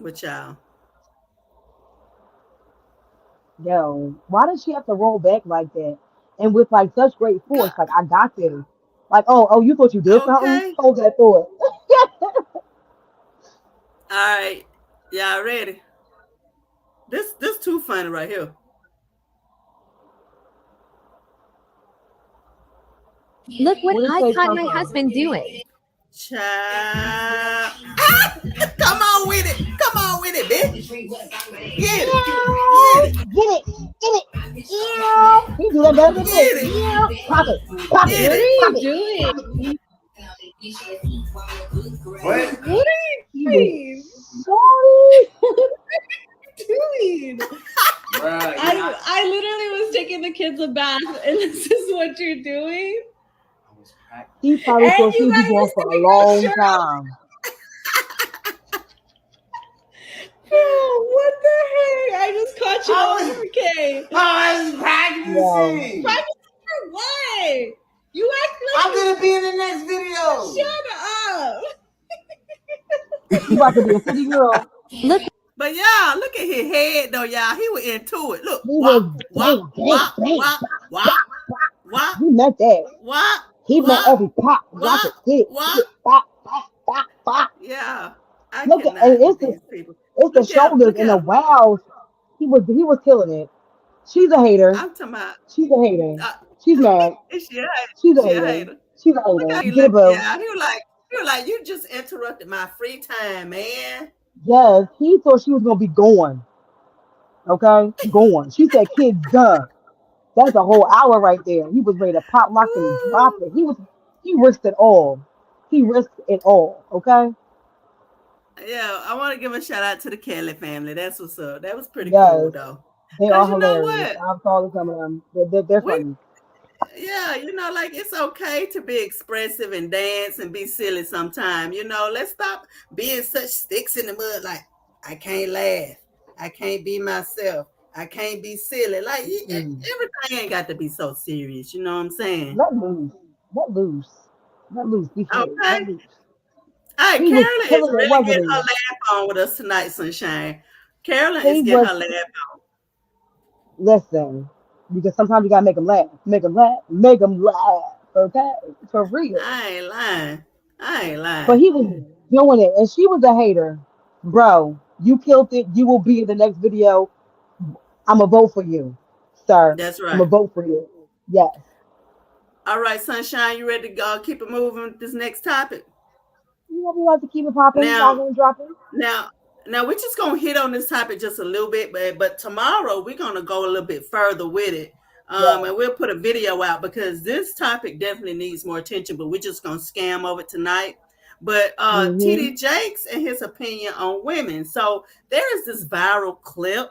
with y'all. Yo, why does she have to roll back like that? And with like such great force, like I got this. Like, oh, you thought you did something? Hold that thought. All right, y'all ready? This too funny right here. Look what I caught my husband doing. Child. Come on with it. it, bitch. Get it. Get it. Yeah. He do that better than me. Get it. Yeah. Pop it. Get it. Pop it. doing? What? What are you doing? Sorry. Doing? Bruh, I literally was taking the kids a bath, and this is what you're doing? He probably And thought she you was guys going are for a sitting long there, time. Oh, what the heck? I just caught you I on was- 4K. I was practicing. Practice for what? You act like I'm gonna be in the next video. shut up. You about to be a city girl. But y'all, look at his head though, y'all. He was into it. Look, He was wop. He meant that. He meant every pop. Rock it. Get it. Pop. Yeah. I Look at, cannot and with these people. it's the Look at him, shoulders look and the at him. wows. He was killing it. She's a hater. I'm talking about She's a hater. uh, She's mad. is she a hater? She's a She a hater. hater. She's a Look how hater. he Get it, looked. bro. Yeah, he was like, you just interrupted my free time, man. Yes, he thought she was gonna be going. Okay, going. She said, "Kids, done." That's a whole hour right there. He was ready to pop, lock, and drop it. He risked it all. He risked it all. Okay. Yeah, I want to give a shout out to the Kelly family. That's what's up. That was pretty Yes. cool though. They are Cause you know hilarious. what? I've followed some of them. They're We- funny. Yeah, like it's okay to be expressive and dance and be silly sometime. Let's stop being such sticks in the mud. Like, I can't laugh. I can't be myself. I can't be silly. Like, everything ain't got to be so serious. You know what I'm saying? Let loose. Be free. Okay. Let loose. All right, He was Carolyn is killing it, really wasn't getting he? her laugh on with us tonight, Sunshine. Carolyn He is getting was. her laugh on. Listen, because sometimes you gotta make them laugh. Make them laugh. Okay, for real. I ain't lying. But he was doing it, and she was a hater, bro. You killed it. You will be in the next video. I'ma vote for you, sir. That's I'ma right. vote for you. Yes. All right, Sunshine, you ready to go? Keep it moving with this next topic? You know we like to keep it popping, Now, popping and dropping. Now we're just gonna hit on this topic just a little bit, but tomorrow we're gonna go a little bit further with it. And we'll put a video out because this topic definitely needs more attention, but we're just gonna scam over it tonight. But TD Jakes and his opinion on women. So there is this viral clip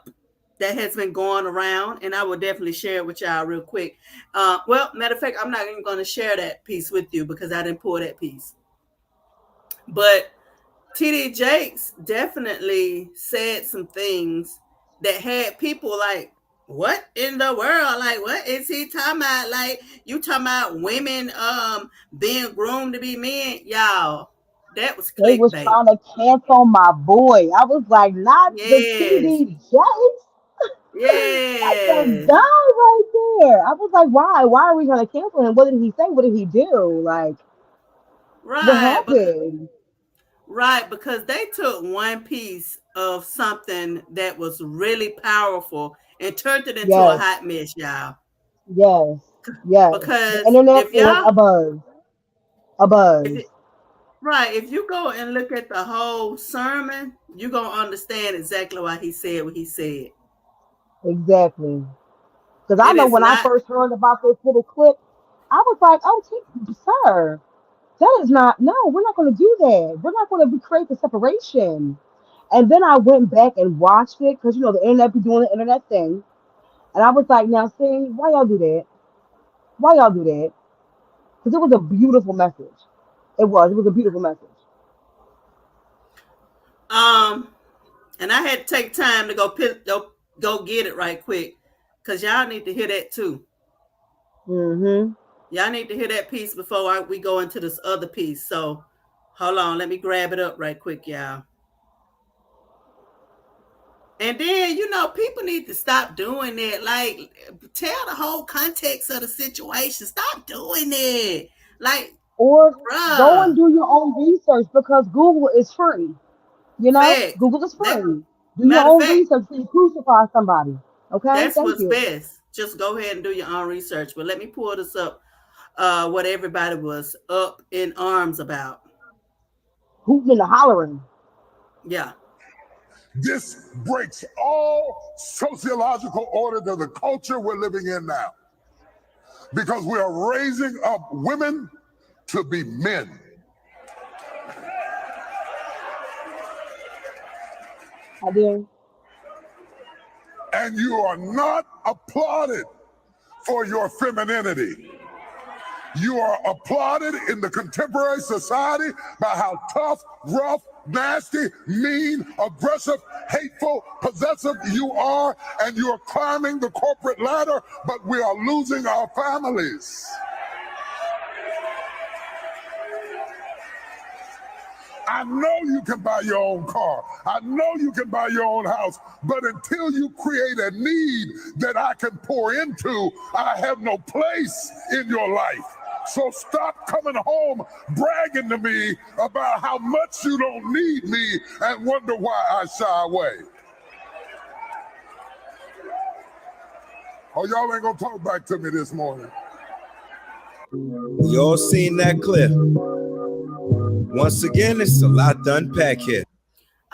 that has been going around, and I will definitely share it with y'all real quick. Well, matter of fact, I'm not even gonna share that piece with you because I didn't pull that piece. But TD Jakes definitely said some things that had people like, what in the world? Like, what is he talking about? Like, you talking about women being groomed to be men? Y'all, that was They was clickbait. trying to cancel my boy. I was like, not the Yes. TD Jakes. That's a Yes. guy right there. I was like, why? Why are we trying to cancel him? What did he say? What did he do? Like, what Right. happened? Right, because they took one piece of something that was really powerful and turned it into a Yes, hot mess, y'all. yes, yes. The Because internet if is y'all, a buzz. A if buzz. it, right, if you go and look at the whole sermon, you're going to understand exactly why he said what he said. Exactly. Because I It know is when I not, first heard about this little clip, I was like, oh, sir, that is not, no, we're not going to do that. We're not going to create the separation. And then I went back and watched it because, the internet be doing the internet thing. And I was like, now, see, why y'all do that? Why y'all do that? Because it was a beautiful message. It was a beautiful message. and I had to take time to go get it right quick because y'all need to hear that too. Mm-hmm. Y'all need to hear that piece before we go into this other piece. So hold on, let me grab it up right quick, y'all. And then, people need to stop doing it. Like, tell the whole context of the situation. Stop doing it. Like, Or go and bruh. do your own research because Google is free. Fact. Google is free. Do your Matter of own fact, research before you crucify somebody. Okay, that's thank what's you. best. Just go ahead and do your own research. But let me pull this up, what everybody was up in arms about. Hooting and hollering. Yeah. This breaks all sociological order to the culture we're living in now. Because we are raising up women to be men. I do. And you are not applauded for your femininity. You are applauded in the contemporary society by how tough, rough, nasty, mean, aggressive, hateful, possessive you are, and you are climbing the corporate ladder, but we are losing our families. I know you can buy your own car. I know you can buy your own house, but until you create a need that I can pour into, I have no place in your life. So stop coming home bragging to me about how much you don't need me and wonder why I shy away. Oh, y'all ain't gonna talk back to me this morning. We all seen that clip. Once again, it's a lot to unpack here.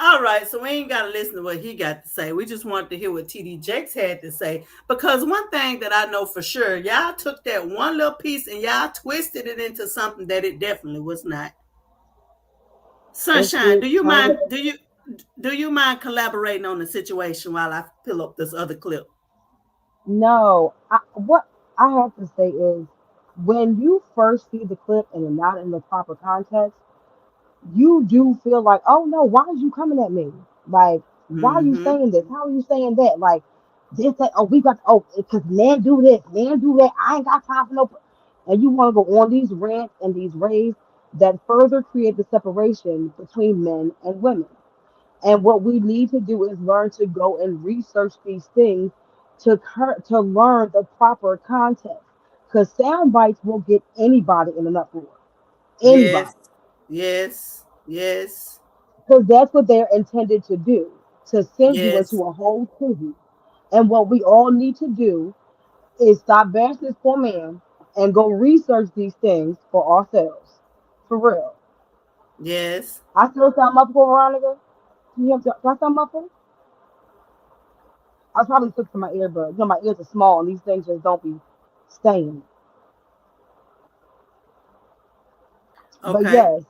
All right, so we ain't got to listen to what he got to say. We just wanted to hear what TD Jakes had to say. Because one thing that I know for sure, y'all took that one little piece and y'all twisted it into something that it definitely was not. Sunshine, do you mind collaborating on the situation while I pull up this other clip? No, what I have to say is when you first see the clip and it's not in the proper context, you do feel like, oh no, why is you coming at me? Like, why are you saying this? How are you saying that? Like, this, that, oh, we got, oh, because men do this, men do that. I ain't got time for no. And you want to go on these rants and these raves that further create the separation between men and women. And what we need to do is learn to go and research these things to learn the proper context. Because sound bites will get anybody in an uproar. Anybody. Yes. Because that's what they're intended to do, to send you into a whole tizzy. And what we all need to do is stop bashing this poor man and go research these things for ourselves. For real. Yes. I still sound up for Veronica. Do I sound up for? I probably took to my earbuds. You know, my ears are small and these things just don't be staying. Okay. But yes,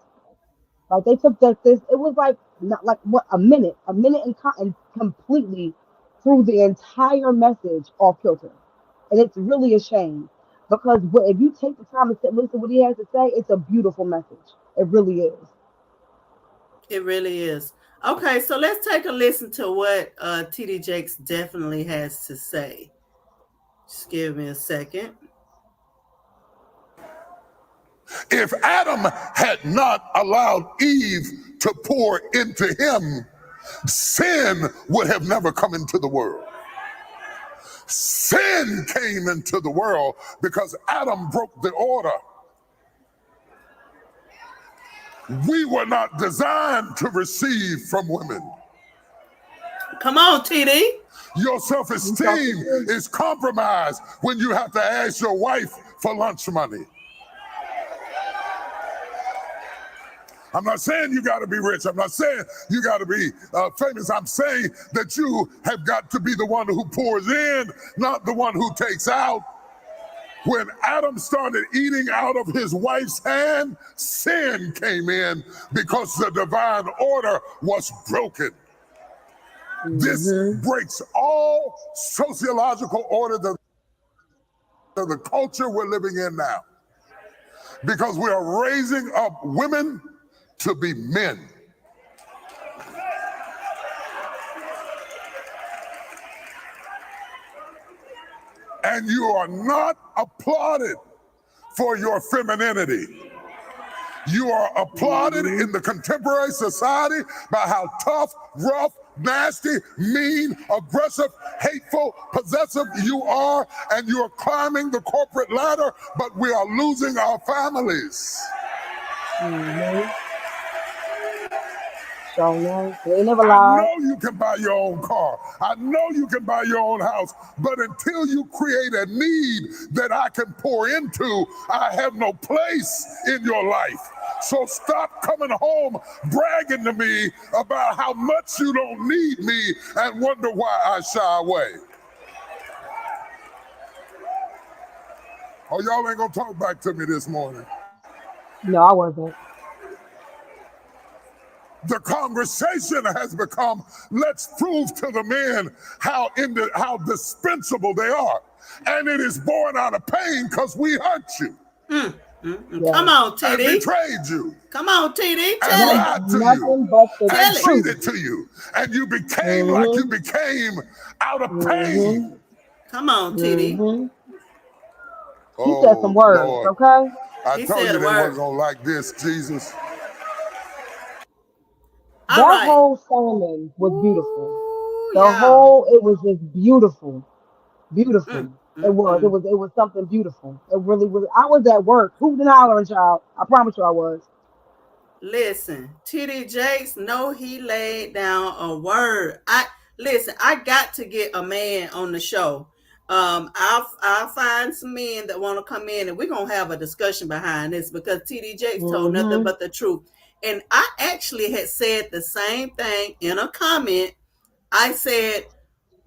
like they took this. It was like not like what a minute and completely threw the entire message off kilter, and it's really a shame because if you take the time to listen to what he has to say, it's a beautiful message. It really is. It really is. Okay, so let's take a listen to what TD Jakes definitely has to say. Just give me a second. If Adam had not allowed Eve to pour into him, sin would have never come into the world. Sin came into the world because Adam broke the order. We were not designed to receive from women. Come on, TD. Your self-esteem is compromised when you have to ask your wife for lunch money. I'm not saying you got to be rich. I'm not saying you got to be famous. I'm saying that you have got to be the one who pours in, not the one who takes out. When Adam started eating out of his wife's hand, sin came in because the divine order was broken. This breaks all sociological order to the culture we're living in now. Because we are raising up women to be men. And you are not applauded for your femininity. You are applauded in the contemporary society by how tough, rough, nasty, mean, aggressive, hateful, possessive you are, and you are climbing the corporate ladder, but we are losing our families. They never lie. I know you can buy your own car. I know you can buy your own house. But until you create a need that I can pour into, I have no place in your life. So stop coming home bragging to me about how much you don't need me and wonder why I shy away. Oh, y'all ain't gonna talk back to me this morning. No, I wasn't. The conversation has become, let's prove to the men how dispensable they are. And it is born out of pain because we hurt you. Yeah. Come on, And TD. betrayed you. Come on, TD. And Tell it. lied to Nothing you. but the And truth. cheated to you. And you became like you became out of pain. Come on, TD. He said some words, Lord. okay? I He told said you a they word. wasn't gonna like this, Jesus. All That right. whole sermon was beautiful. Ooh, The yeah. whole, it was just beautiful. Beautiful. It was. mm. It was something beautiful. It really was. I was at work, hooting and hollering, child. I promise you I was. Listen, TD Jakes, know he laid down a word. I got to get a man on the show. I'll find some men that want to come in and we're gonna have a discussion behind this because TD Jakes told nothing but the truth. And I actually had said the same thing in a comment. I said,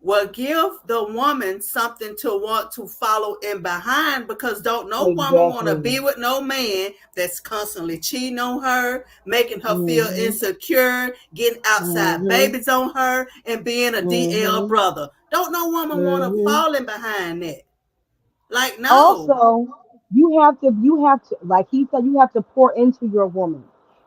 well, give the woman something to want to follow in behind because don't no woman want to be with no man that's constantly cheating on her, making her feel insecure, getting outside babies on her, and being a DL brother. Don't no woman want to fall in behind that. Like, no. Also, you have to, like he said, you have to pour into your woman.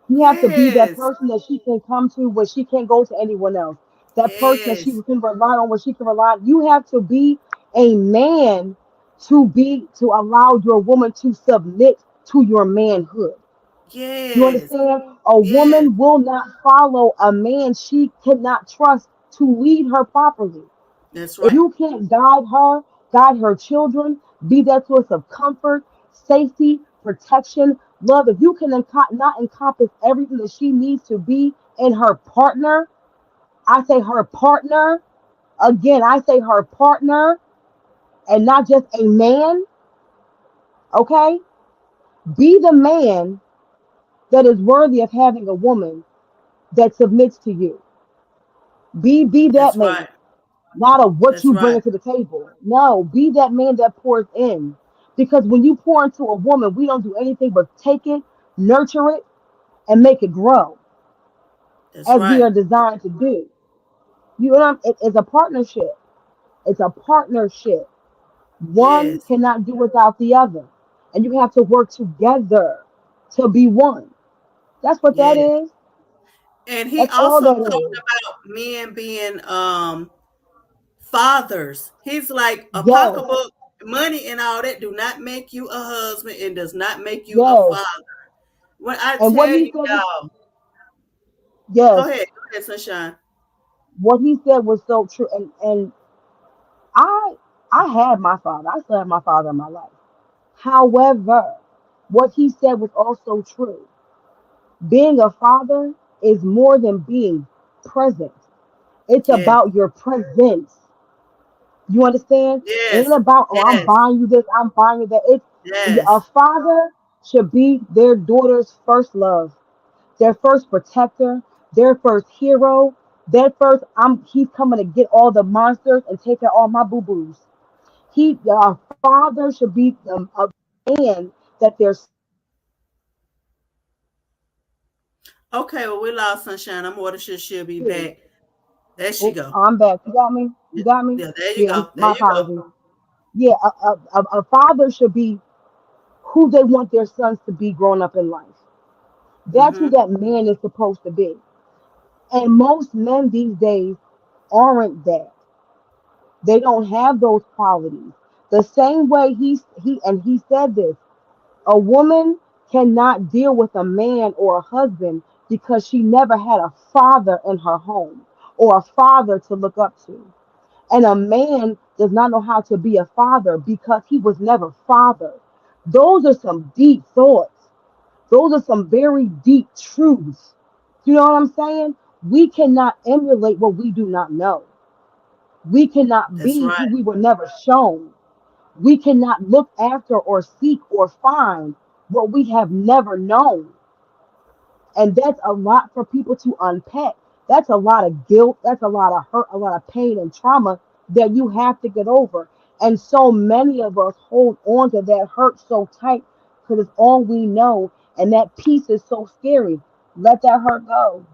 You have to be that person that she can come to when she can't go to anyone else. That person that she can rely on when she can rely on. You have to be a man to allow your woman to submit to your manhood. You understand? A woman will not follow a man she cannot trust to lead her properly. That's If right. you can't guide her children, be that source of comfort, safety, protection, love, if you can not encompass everything that she needs to be in her partner, I say her partner, again, I say her partner, and not just a man, okay? Be the man that is worthy of having a woman that submits to you. Be that That's man. right. Not of what That's you bring right. to the table. No, be that man that pours in. Because when you pour into a woman, we don't do anything but take it, nurture it, and make it grow That's as we right. are designed to do. You know what it's a partnership. It's a partnership. One Yes. cannot do without the other. And you have to work together to be one. That's what that Yes. is. And he That's all also that talked is. about men being fathers. He's like a Yes, pocketbook, money and all that do not make you a husband and does not make you a yes. father. When I And what tell he you, said, y'all, yes, go ahead, Sunshine. what he said was so true. And I I had my father. I still have my father in my life. However, what he said was also true. Being a father is more than being present. It's Yes, about your presence. You understand? It ain't yes, about, oh, I'm yes, buying you this, I'm buying you that. It's a yes, father should be their daughter's first love, their first protector, their first hero, their first. He's coming to get all the monsters and take out all my boo boos. A father should be a man that there's. Okay, well, we lost Sunshine. I'm order she'll be back. There she Oh, go. I'm back. You got me. You got me. Yeah, there you Yeah, go. There my you go. apologies. Yeah, a father should be who they want their sons to be growing up in life. That's who Mm-hmm. that man is supposed to be. And most men these days aren't that. They don't have those qualities. The same way he said this. A woman cannot deal with a man or a husband because she never had a father in her home or a father to look up to. And a man does not know how to be a father because he was never fathered. Those are some deep thoughts. Those are some very deep truths. You know what I'm saying? We cannot emulate what we do not know. We cannot That's be who right. we were never shown. We cannot look after or seek or find what we have never known. And that's a lot for people to unpack. That's a lot of guilt. That's a lot of hurt, a lot of pain and trauma that you have to get over. And so many of us hold on to that hurt so tight because it's all we know. And that piece is so scary. Let that hurt go.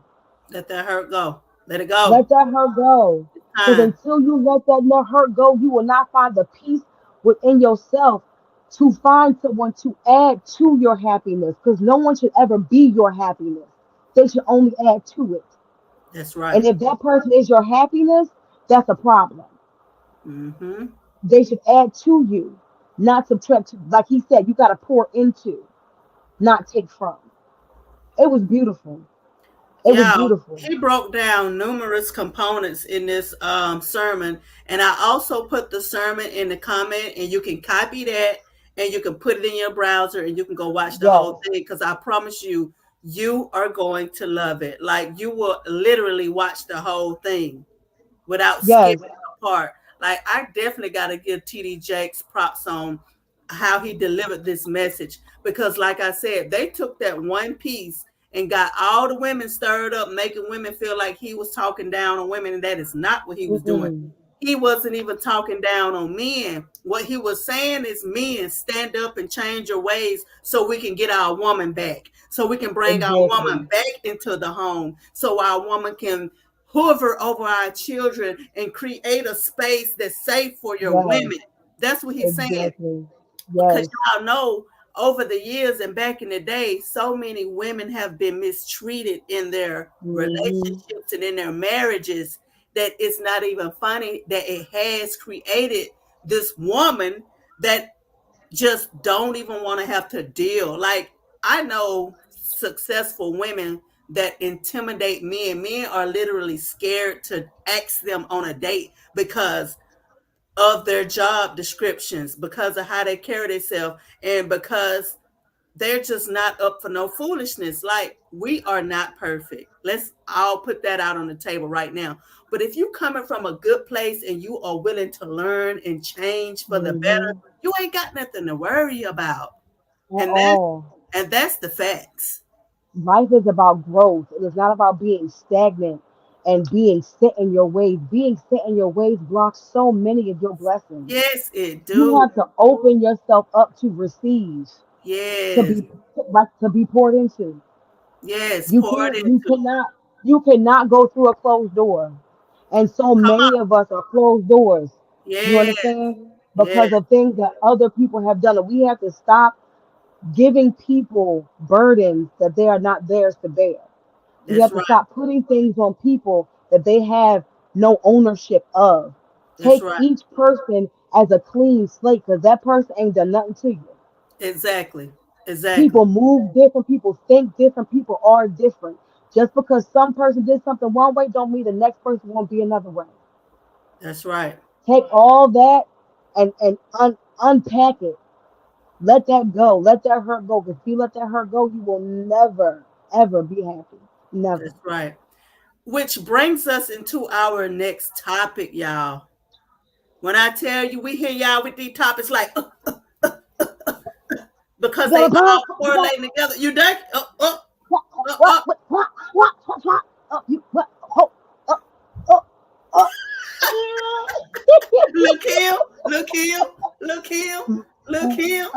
Let that hurt go. Let it go. Let that hurt go. Because Time. until you let that hurt go, you will not find the peace within yourself to find someone to add to your happiness. Because no one should ever be your happiness. They should only add to it. That's right. And if that person is your happiness, that's a problem. Mm-hmm. They should add to you, not subtract. Like he said, you got to pour into, not take from. It was beautiful. It was Yeah, beautiful. he broke down numerous components in this sermon, and I also put the sermon in the comment, and you can copy that, and you can put it in your browser, and you can go watch the Yes. whole thing, because I promise you, you are going to love it. Like, you will literally watch the whole thing without Yes. skipping a part. Like, I definitely got to give TD Jakes props on how he delivered this message, because like I said, they took that one piece and got all the women stirred up, making women feel like he was talking down on women, and that is not what he was doing. Mm-mm. He wasn't even talking down on men. What he was saying is, men, stand up and change your ways so we can get our woman back, so we can bring our Exactly. woman back into the home, so our woman can hover over our children and create a space that's safe for your Yes. women. That's what he's saying. Exactly. Because Yes. y'all know, over the years and back in the day, so many women have been mistreated in their Mm-hmm. relationships and in their marriages, that it's not even funny that it has created this woman that just don't even want to have to deal. Like, I know successful women that intimidate men. Men are literally scared to ask them on a date because of their job descriptions, because of how they carry themselves, and because they're just not up for no foolishness. Like, we are not perfect. Let's all put that out on the table right now. But if you coming from a good place and you are willing to learn and change for the better, Mm-hmm. you ain't got nothing to worry about. At And all. that's the facts. Life is about growth. It is not about being stagnant and being set in your ways. Being set in your ways blocks so many of your blessings. Yes, it You do. have to open yourself up to receive, to Yes. be to be poured into. Yes. You Poured can't you into. cannot you cannot go through a closed door. And so Come many on. of us are closed doors. You Yes. understand? Yes. Because of things that other people have done. And we have to stop giving people burdens that they are not theirs to bear. We That's have to right. stop putting things on people that they have no ownership of. That's Take right. each person as a clean slate because that person ain't done nothing to you. Exactly. Exactly. People move different, people think different, people are different. Just because some person did something one way don't mean the next person won't be another way. That's right. Take all that and unpack it. Let that go. Let that hurt go. Because if you let that hurt go, you will never, ever be happy. Never. That's right. Which brings us into our next topic, y'all. When I tell you, we hear y'all with these topics like, You because got they a pop? all You got correlating together. You done? what? Uh, What? uh. What? Oh, you what? Oh, oh, oh, oh. Look him, look him, look him, look him.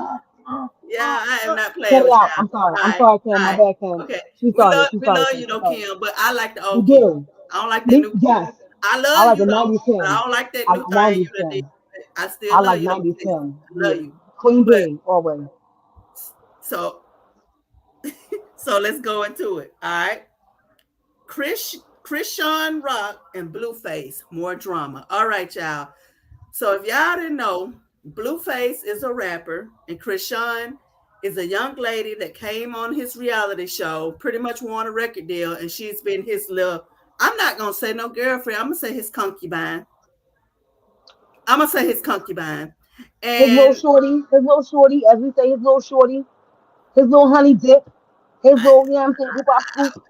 Yeah, I am not Cut playing it with out. y'all. I'm sorry. All I'm right, sorry, Kim. all My right. bad, Kim. Okay. She We started. love She we started, love Kim. you She though, started. Kim, but I like the We old Kim. do. I don't like that Me, new Kim. yes. I I love like you the though, 90s but I Kim. don't like that I new like thing 90s you done did. Kim. I still I love like you though, 90s sis. Kim. I love Yeah. you. Queen But Bee, always. so so let's go into it. All right. Chrisean Rock and Blueface, more drama. All right, y'all. So if y'all didn't know, Blueface is a rapper, and Chrisean is a young lady that came on his reality show, pretty much won a record deal, and she's been his little, I'm not gonna say no girlfriend, I'm gonna say his concubine. I'm gonna say his concubine. And His little shorty, as we say, his little shorty, his little honey dip, his I, little, you know what I'm saying, whoop I scoop.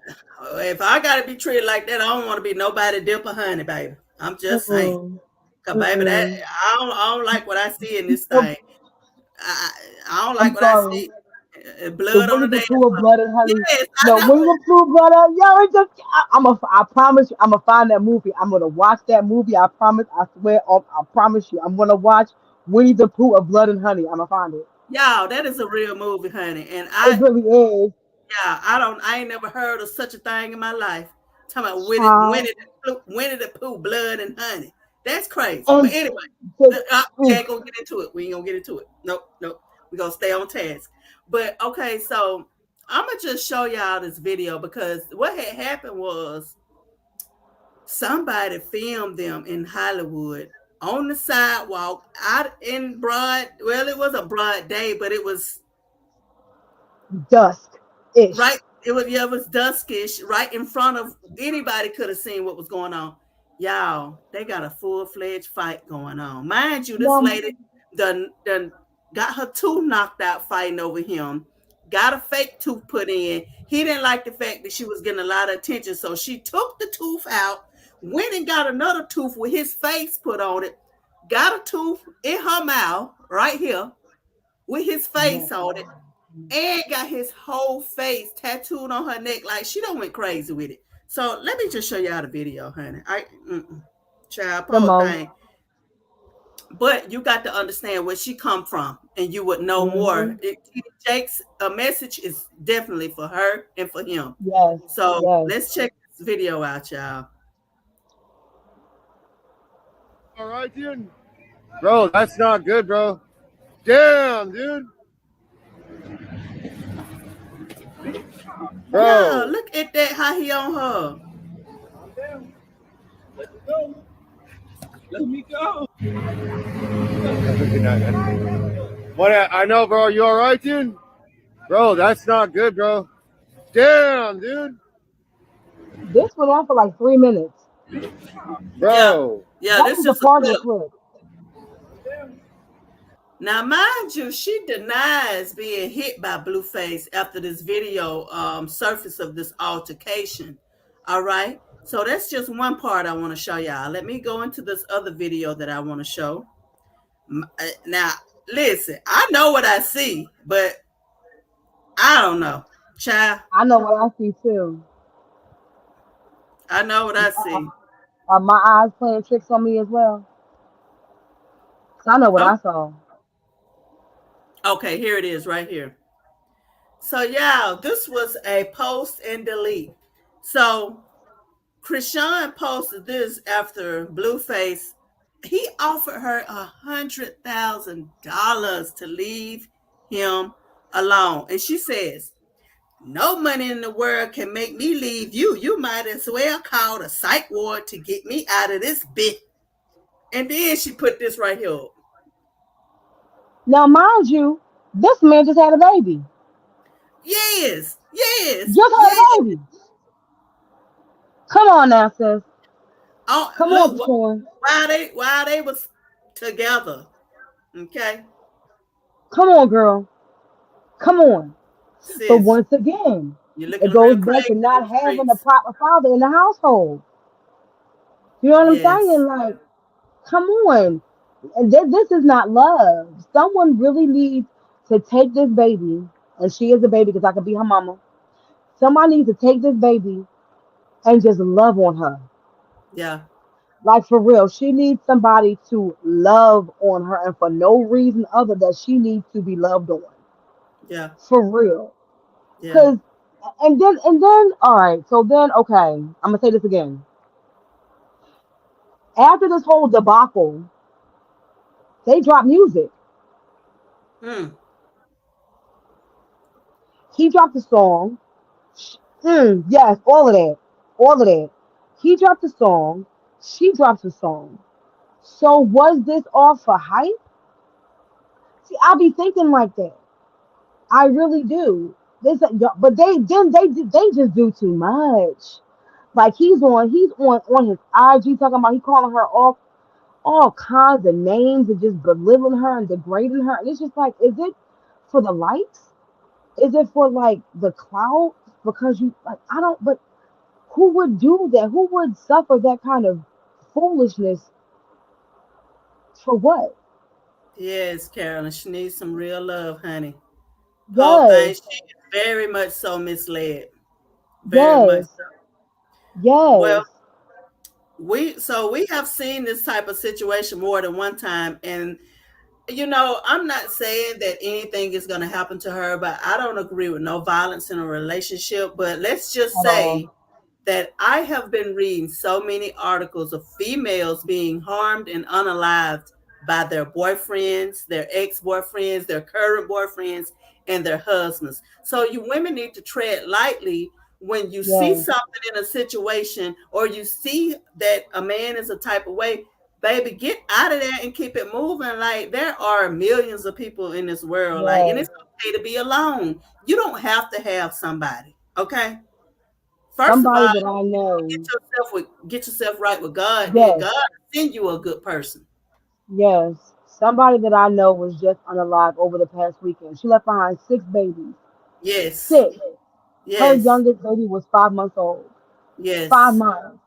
if I gotta be treated like that, I don't want to be nobody dip or honey, baby. I'm just saying. Mm-mm. Cause baby, that Mm-mm. I don't like what I see in this Nope. thing. I, I don't like I'm what I sorry. see. The blood on the Winnie the damn Pooh of blood and honey. Yes, No, I know. Winnie the Pooh blood. Yo, it just. I promise you. I'm gonna find that movie. I'm gonna watch that movie. I promise. I swear. I promise you. I'm gonna watch Winnie the Pooh of blood and honey. I'm gonna find it. Y'all, that is a real movie, honey. And It really is. I ain't never heard of such a thing in my life. Talking about Child. Winnie the Pooh, blood and honey. That's crazy. But And anyway, the, we oof, ain't gonna get into it. We ain't gonna get into it. Nope, nope. We're gonna stay on task. But okay, so I'm gonna just show y'all this video because what had happened was somebody filmed them in Hollywood on the sidewalk out in broad. Well, it was a broad day, but it was dusk ish. right. It was duskish, right in front of anybody could have seen what was going on. Y'all, they got a full-fledged fight going on. Mind you, this Now, lady done got her tooth knocked out fighting over him. Got a fake tooth put in. He didn't like the fact that she was getting a lot of attention, so she took the tooth out, went and got another tooth with his face put on it, got a tooth in her mouth right here with his face on it, and got his whole face tattooed on her neck. Like she done went crazy with it. So let me just show y'all the video, honey. Child, come poor on. thing. But you got to understand where she come from, and you would know more. Jake's message is definitely for her and for him. Yes. So Yes. let's check this video out, y'all. All right, dude. Bro, that's not good, bro. Damn, dude. Bro. Yeah, look at that, how he on her. Let me go. What? I know, bro. You all right, dude? Bro, that's not good, bro. Damn, dude. This went on for like 3 minutes. Bro. Yeah, That this was the is a Fargo clip. clip. Now, mind you, she denies being hit by Blueface after this video surface of this altercation. All right. So that's just one part I want to show y'all. Let me go into this other video that I want to show. Now, listen, I know what I see, but I don't know. Child. I know what I see too. I know what I see. Are my eyes playing tricks on me as well? So I know what I saw. Okay, here it is right here. So, yeah, this was a post and delete. So, Chrisean posted this after Blueface. He offered her $100,000 to leave him alone. And she says, no money in the world can make me leave you. You might as well call a psych ward to get me out of this bit. And then she put this right here. Now, mind you, this man just had a baby. Yes. Just had a baby. Come on now, sis. Oh, come look, on, Sean. While they was together. Okay. Come on, girl. Come on. Sis, but once again, it goes back to not having a proper father in the household. You know what I'm saying? Like, come on. And this is not love. Someone really needs to take this baby, and she is a baby because I could be her mama. Somebody needs to take this baby and just love on her. Yeah. Like, for real, she needs somebody to love on her, and for no reason other that she needs to be loved on. Yeah. For real. Yeah. Because, and then, all right, so then, okay, I'm going to say this again. After this whole debacle, they dropped music. He dropped a song. Yes, all of that. He dropped a song. She dropped a song. So was this all for hype? See, I be thinking like that. I really do. But they just do too much. Like he's on his IG talking about he calling her all kinds of names and just belittling her and degrading her. And it's just like, is it for the likes? Is it for like the clout? Because you like I don't. But who would do that? Who would suffer that kind of foolishness for what? Yes, Carolyn. She needs some real love, honey. whole Yes, thing. She is very much so misled. Very much yes, so. yes, Well, we have seen this type of situation more than one time, and I'm not saying that anything is going to happen to her, but I don't agree with no violence in a relationship. But let's just at all. say that I have been reading so many articles of females being harmed and unalived by their boyfriends, their ex-boyfriends, their current boyfriends, and their husbands. So you women need to tread lightly when you see Yes, something in a situation, or you see that a man is a type of way. Baby, get out of there and keep it moving. Like, there are millions of people in this world, like, and yes. it's okay to be alone. You don't have to have somebody. Okay. First of Somebody all, that I know. get yourself right with God. Then Yes, God send you a good person. yes. Somebody that I know was just unalive over the past weekend. She left behind 6 babies. Six. 6. Her Yes. youngest baby was 5 months old. Five Yes. months.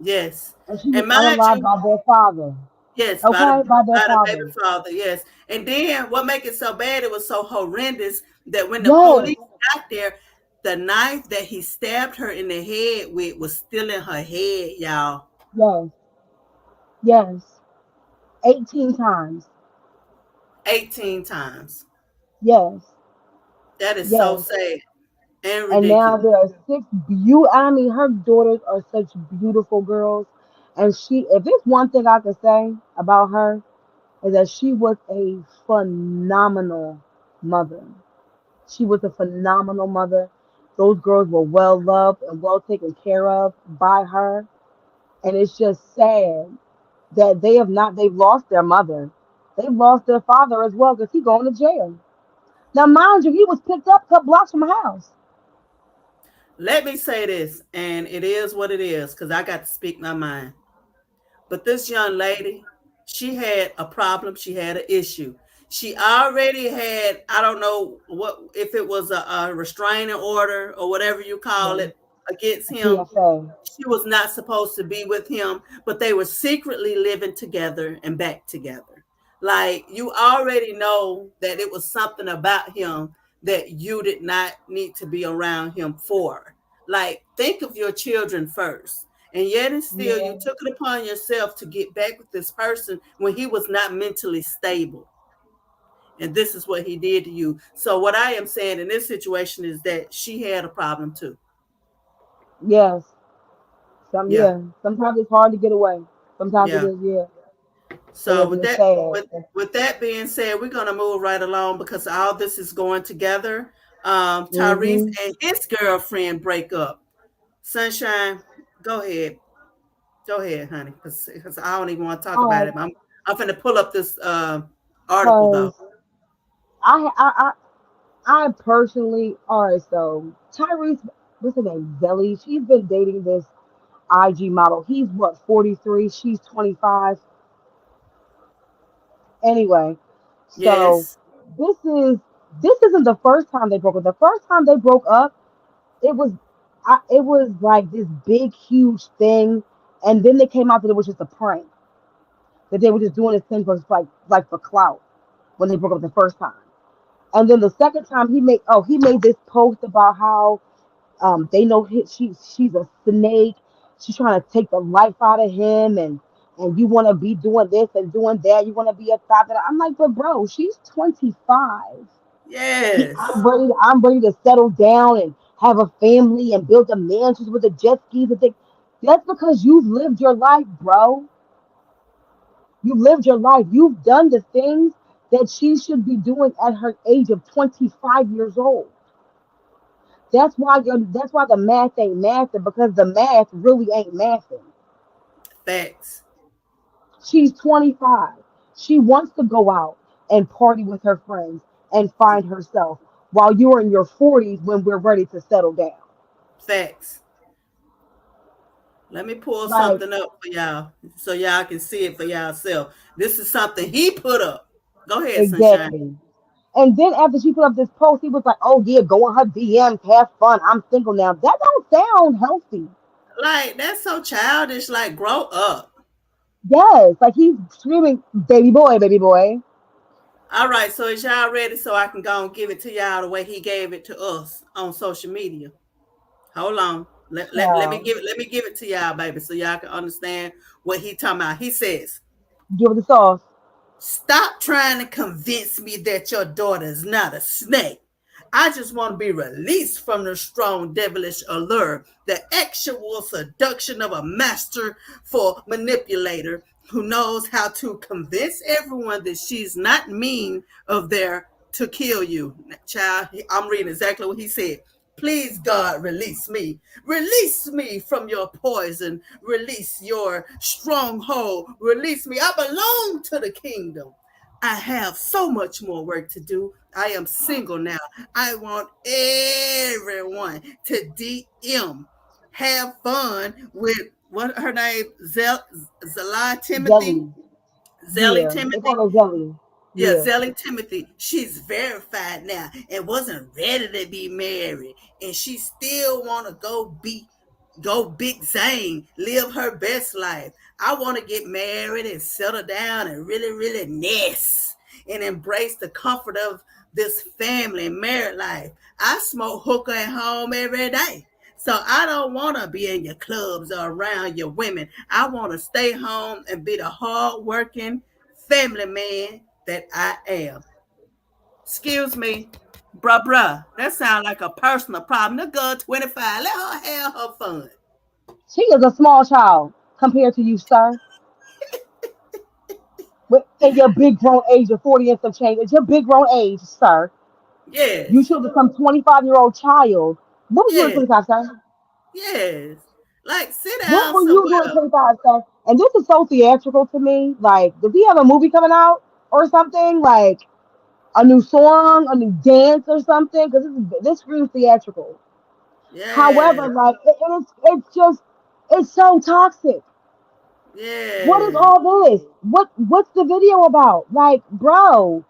Yes. And she was And mind unalive you, by their father. yes, Okay? By their by the baby father. father. Yes. And then what make it so bad? It was so horrendous that when the Yes, police got there, the knife that he stabbed her in the head with was still in her head, y'all. yes, yes. 18 times. 18 times. Yes, That is so yes. sad and And now ridiculous. there are 6 I mean, her daughters are such beautiful girls. And if there's one thing I could say about her, is that she was a phenomenal mother. She was a phenomenal mother. Those girls were well loved and well taken care of by her. And it's just sad that they've lost their mother. They've lost their father as well because he's going to jail. Now, mind you, he was picked up a couple blocks from her house. Let me say this, and it is what it is, because I got to speak my mind. But this young lady, she had a problem. She had an issue. She already had, I don't know what, if it was a restraining order or whatever you call Yeah, it, against a him. PFA. She was not supposed to be with him, but they were secretly living together and back together. Like, you already know that it was something about him that you did not need to be around him for. Like, think of your children first. And yet and still, you Yeah, took it upon yourself to get back with this person when he was not mentally stable. And this is what he did to you. So, what I am saying in this situation is that she had a problem too. yes. Yeah. Yeah. Sometimes it's hard to get away. Sometimes it Yeah. is, yeah. It So is, and it's sad. with that being said, we're gonna move right along because all this is going together. Tyrese Mm-hmm. and his girlfriend break up. Sunshine, go ahead. Go ahead, honey, because I don't even want to talk All about right. it. I'm finna pull up this article though. Because I, I, I personally, all right, so Tyrese, what's her name? Zelly. She's been dating this IG model. He's what, 43? She's 25. Anyway, so Yes. this is this isn't the first time they broke up. The first time they broke up, it was it was like this big, huge thing, and then they came out that it was just a prank. That they were just doing this thing for like for clout when they broke up the first time. And then the second time he made this post about how they know she's a snake. She's trying to take the life out of him, and you want to be doing this and doing that. You want to be a father. I'm like, but bro, she's 25. Yes. I'm ready to settle down and have a family and build a mansion with the jet skis and things. That's because you've lived your life, bro. You lived your life. You've done the things that she should be doing at her age of 25 years old. That's why the math ain't mathing because the math really ain't mathing. Facts. She's 25. She wants to go out and party with her friends and find herself while you're in your 40s when we're ready to settle down. Facts. Let me pull Like, something up for y'all so y'all can see it for yourself. This is something he put up. Go ahead, Sunshine. exactly. And then after she put up this post, he was like, "Oh yeah, go on her DMs, have fun. I'm single now." That don't sound healthy. Like, that's so childish. Like, grow up. Yes, like he's screaming, "Baby boy, baby boy." All right, so is y'all ready so I can go and give it to y'all the way he gave it to us on social media? Hold on. Let me Child, give it to y'all, baby, so y'all can understand what he talking about. He says, give it the sauce. "Stop trying to convince me that your daughter is not a snake. I just want to be released from the strong devilish allure, the actual seduction of a master for manipulator who knows how to convince everyone that she's not mean of there to kill you." Child, I'm reading exactly what he said. "Please, God, release me. Release me from your poison. Release your stronghold. Release me. I belong to the kingdom. I have so much more work to do. I am single now. I want everyone to DM. Have fun with what her name, Zela Timothy. Zelly. Zelly Yeah. They Timothy. call her Zelly. Yeah, Yeah. Zelly Timothy. She's verified now and wasn't ready to be married. And she still wanna go big Zane, live her best life. I want to get married and settle down and really, really nest and embrace the comfort of this family and married life. I smoke hookah at home every day. So I don't want to be in your clubs or around your women. I want to stay home and be the hard-working family man that I am. Excuse me, bruh. That sounds like a personal problem. The girl 25. Let her have her fun. She is a small child compared to you, sir. In your big grown age of 40 and some change, at your big grown age, sir, you Yes. should become 25-year-old child. What was you at Yes. 25, sir? Yes. Like, sit What down were you doing at somewhere. 25, sir? And this is so theatrical to me. Like, does he have a movie coming out or something? Like a new song, a new dance or something? Because this screams theatrical. Yes. However, like it's just it's so toxic. What is Yes. all this? What's the video about? Like, bro,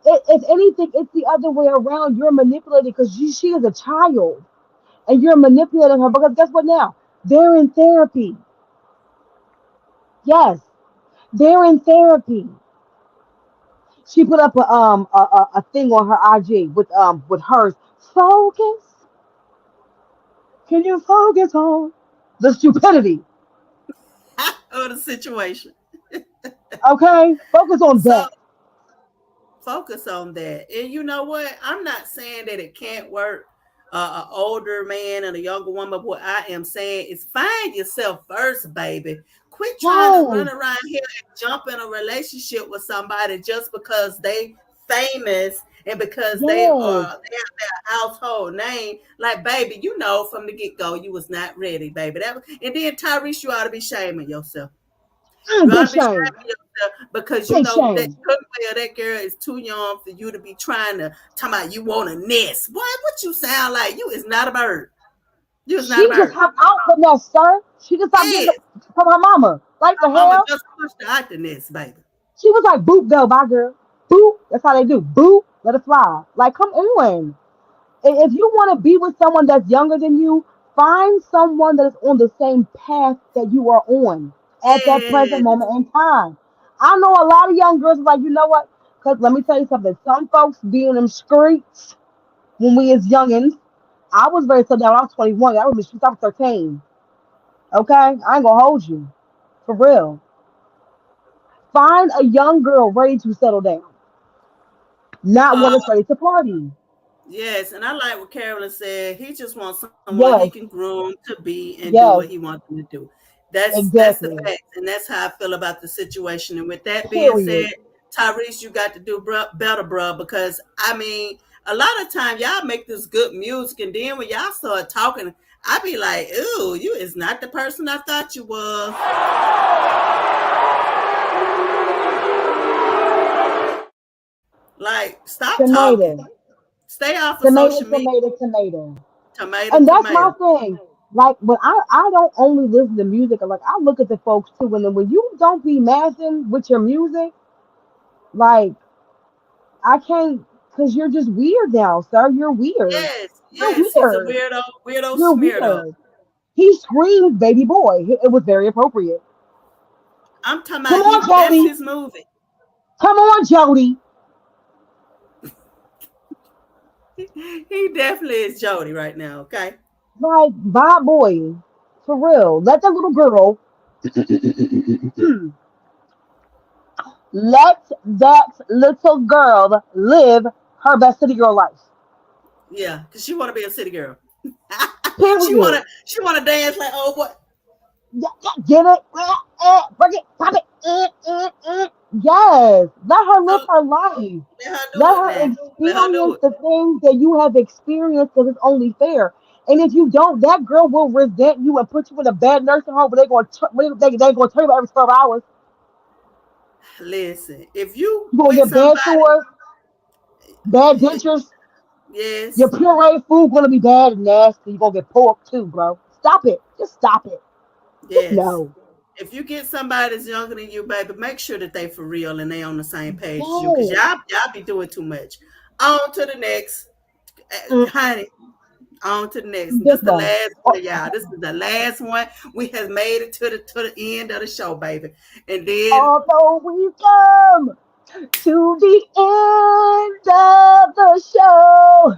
if anything, it's the other way around. You're manipulated because she is a child, and you're manipulating her because guess what? Now they're in therapy. Yes, they're in therapy. She put up a thing on her IG with hers. Focus. Can you focus on the stupidity? Or the situation. Okay, focus on So that. focus on that. And you know what? I'm not saying that it can't work. An older man and a younger woman, but what I am saying is find yourself first, baby. Quit trying to Yes, run around here and jump in a relationship with somebody just because they famous and because yes. they have their household name. Like, baby, you know from the get go you was not ready, baby. And then Tyrese, you ought to be shaming yourself. You ought Big to be shame. shaming yourself because you Big know that shame. that girl is too young for you to be trying to talk about you want a nest. Boy, what you sound like? You is not a bird. You is not a She just bird. hopped out the nest, sir. She just stopped getting Yes, from her mama. Like the my mama hell? just pushed her out the nest, baby. She was like, boop, go, bye, girl. Boop. That's how they do. Boop, let it fly. Like, come on. And if you want to be with someone that's younger than you, find someone that is on the same path that you are on at that present Yes, moment in time. I know a lot of young girls are like, you know what? Because let me tell you something. Some folks be in them streets when we as youngins. I was very settled down. I was 21. I was in the streets. I was 13. Okay? I ain't going to hold you. For real. Find a young girl ready to settle down, not uh, one that's ready to party. yes, and I like what Carolyn said. He just wants someone he Yes, can groom to be and do yes, what he wants him to do. That's the exactly. fact, and that's how I feel about the situation. And with that being Period. said, Tyrese, you got to do better, bruh, because I mean, a lot of time y'all make this good music, and then when y'all start talking, I be like, "Ooh, you is not the person I thought you was." Like, stop talking. Tomato, Stay off of tomato, social media. tomato, tomato. Tomato, And that's my tomato. thing. Like when I don't only listen to music, like I look at the folks too. And then when you don't be messing with your music, like I can't, cause you're just weird now, sir. You're weird. Yes, You're yes, he's a weird. weirdo, weirdo You're smeardo. weird. He screamed baby boy. It was very appropriate. I'm talking Come about on, that's Jody. his movie. Come on, Jody. He definitely is Jody right now, okay? Like, bye, boy. For real. Let the little girl, let that little girl live her best city girl life. Yeah, because she want to be a city girl. Period. She wanna dance like oh boy. Yeah, yeah, get it? Break it, pop it. Yes. Let her live So her life. let her do Let it her now. Let her do experience it. the things that you have experienced because it's only fair. And if you don't, that girl will resent you and put you in a bad nursing home, but they're going to turn you every 12 hours. Listen, if you You're going to with get bad somebody, chores, bad dentures. Your yes, pureed food going to be bad and nasty. You're going to get pork too, bro. Stop it. Just stop it. Just yes. no. If you get somebody that's younger than you, baby, make sure that they for real and they on the same page as you, cause Yes. y'all be doing too much. On to the next, Mm, honey. On to the next. And this this is the one. last one, y'all. Oh, This is the last one. We have made it to the end of the show, baby. And then although we've come to the end of the show,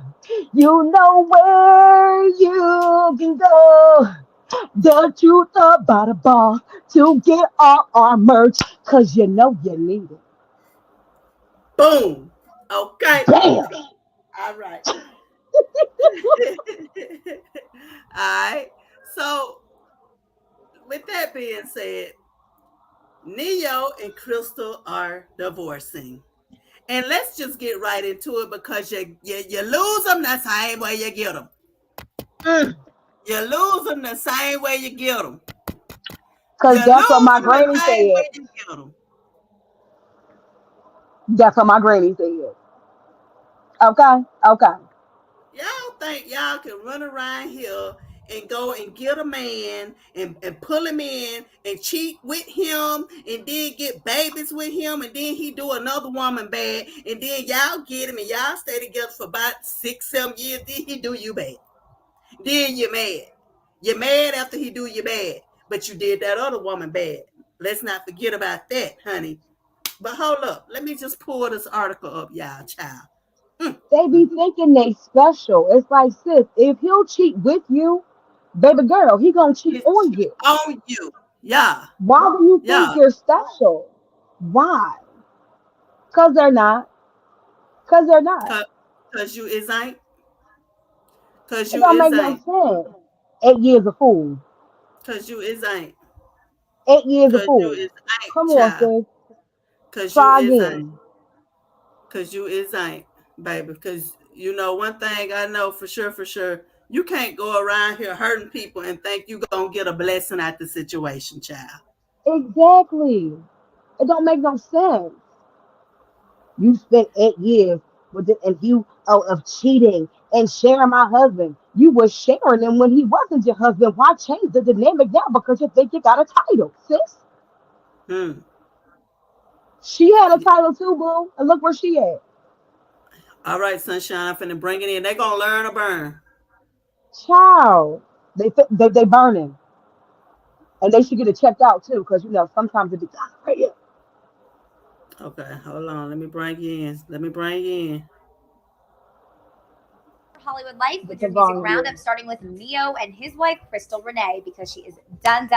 you know where you can go. The truth about a ball to get all our merch, cause you know you need it. boom. Okay. Bam! All right. All right. So with that being said, Neo and Crystal are divorcing. And let's just get right into it because you lose them the same way you get them. Mm, You lose them the same way you get them. cause You that's what lose my them the granny same said. way you get them. That's what my granny said. Okay, okay. Y'all think y'all can run around here and go and get a man and pull him in and cheat with him and then get babies with him and then he do another woman bad and then y'all get him and y'all stay together for about 6, 7 years, then he do you bad. Then you're mad. You're mad after he do you bad, but you did that other woman bad. Let's not forget about that, honey. But hold up, let me just pull this article up, y'all, child. They be thinking they special. It's like, sis, if he'll cheat with you, baby girl, he gonna cheat It's on you. on you. Yeah. Why do you think Yeah. you're special? Why? Cause they're not. Cause they're not. Cause you is ain't. Cause It you don't is make no ain't. sense. 8 years of fool. Cause you is ain't. 8 years of Cause you fool. is ain't, Come on, child. sis. Cause you Try is ain't. again. Cause you is ain't, baby. Cause you know one thing I know for sure. You can't go around here hurting people and think you gonna get a blessing out the situation, child. Exactly. It don't make no sense. You spent 8 years with it and you of cheating and sharing my husband. You were sharing him when he wasn't your husband. Why change the dynamic now? Because you think you got a title, sis. Hmm. She had a title too, boo. And look where she at. All right, sunshine. I'm finna bring it in. They gonna learn or burn. Child. They burning. And they should get it checked out too, because sometimes it be right. Okay, hold on. Let me bring you in. Let me bring you in. Hollywood Life with Get your the music volume. roundup, starting with Neo and his wife, Crystal Renee, because she is done.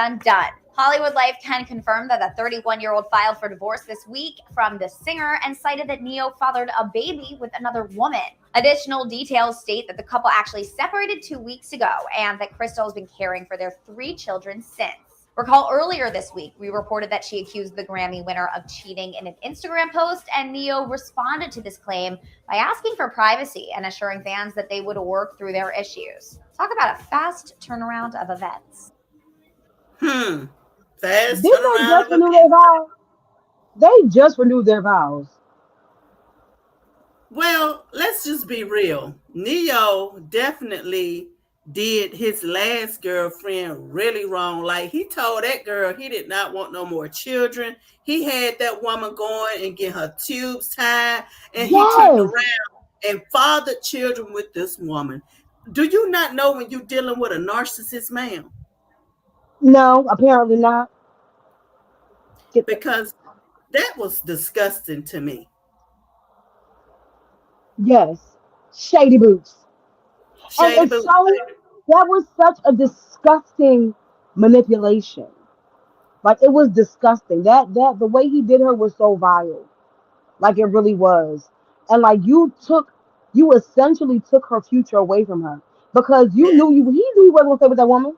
Hollywood Life can confirm that the 31-year-old filed for divorce this week from the singer and cited that Neo fathered a baby with another woman. Additional details state that the couple actually separated 2 weeks ago and that Crystal has been caring for their 3 children since. Recall earlier this week, we reported that she accused the Grammy winner of cheating in an Instagram post, and Neo responded to this claim by asking for privacy and assuring fans that they would work through their issues. Talk about a fast turnaround of events. Fast Didn't they turnaround just of renew their events. vows? They just renewed their vows. Well, let's just be real. Neo definitely did his last girlfriend really wrong. Like he told that girl he did not want no more children. He had that woman going and get her tubes tied, and he turned Yes. around and fathered children with this woman. Do you not know when you're dealing with a narcissist man? No, apparently not. Get the Because that was disgusting to me. yes. Shady boots. And Shady it's boots. so, that was such a disgusting manipulation. Like it was disgusting. The way he did her was so vile. Like it really was. And like you essentially took her future away from her because Yeah. he knew he wasn't gonna stay with that woman.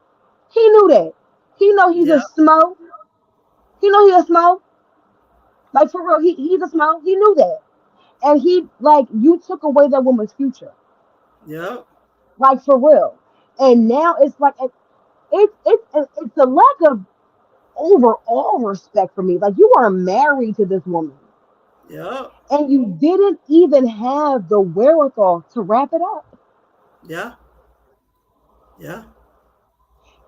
He knew that. He know he's a Yep. smoke. He know he's a smoke. Like for real, he's a smoke. He knew that. And he like you took away that woman's future. Yep. Like for real. And now it's like it's a lack of overall respect for me. Like you are married to this woman. Yep. And you didn't even have the wherewithal to wrap it up. Yeah. Yeah.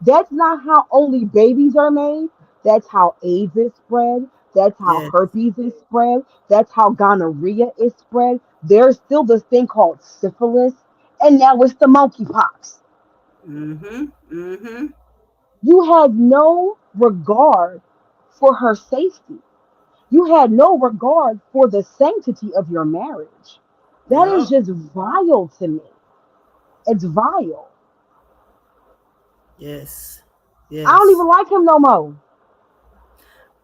That's not how only babies are made. That's how AIDS is spread. That's how Yeah. herpes is spread. That's how gonorrhea is spread. There's still this thing called syphilis, and now it's the monkeypox. Mm-hmm. Mm-hmm. You had no regard for her safety. You had no regard for the sanctity of your marriage. That is Yep. just vile to me. It's vile. Yes. I don't Yes. even like him no more.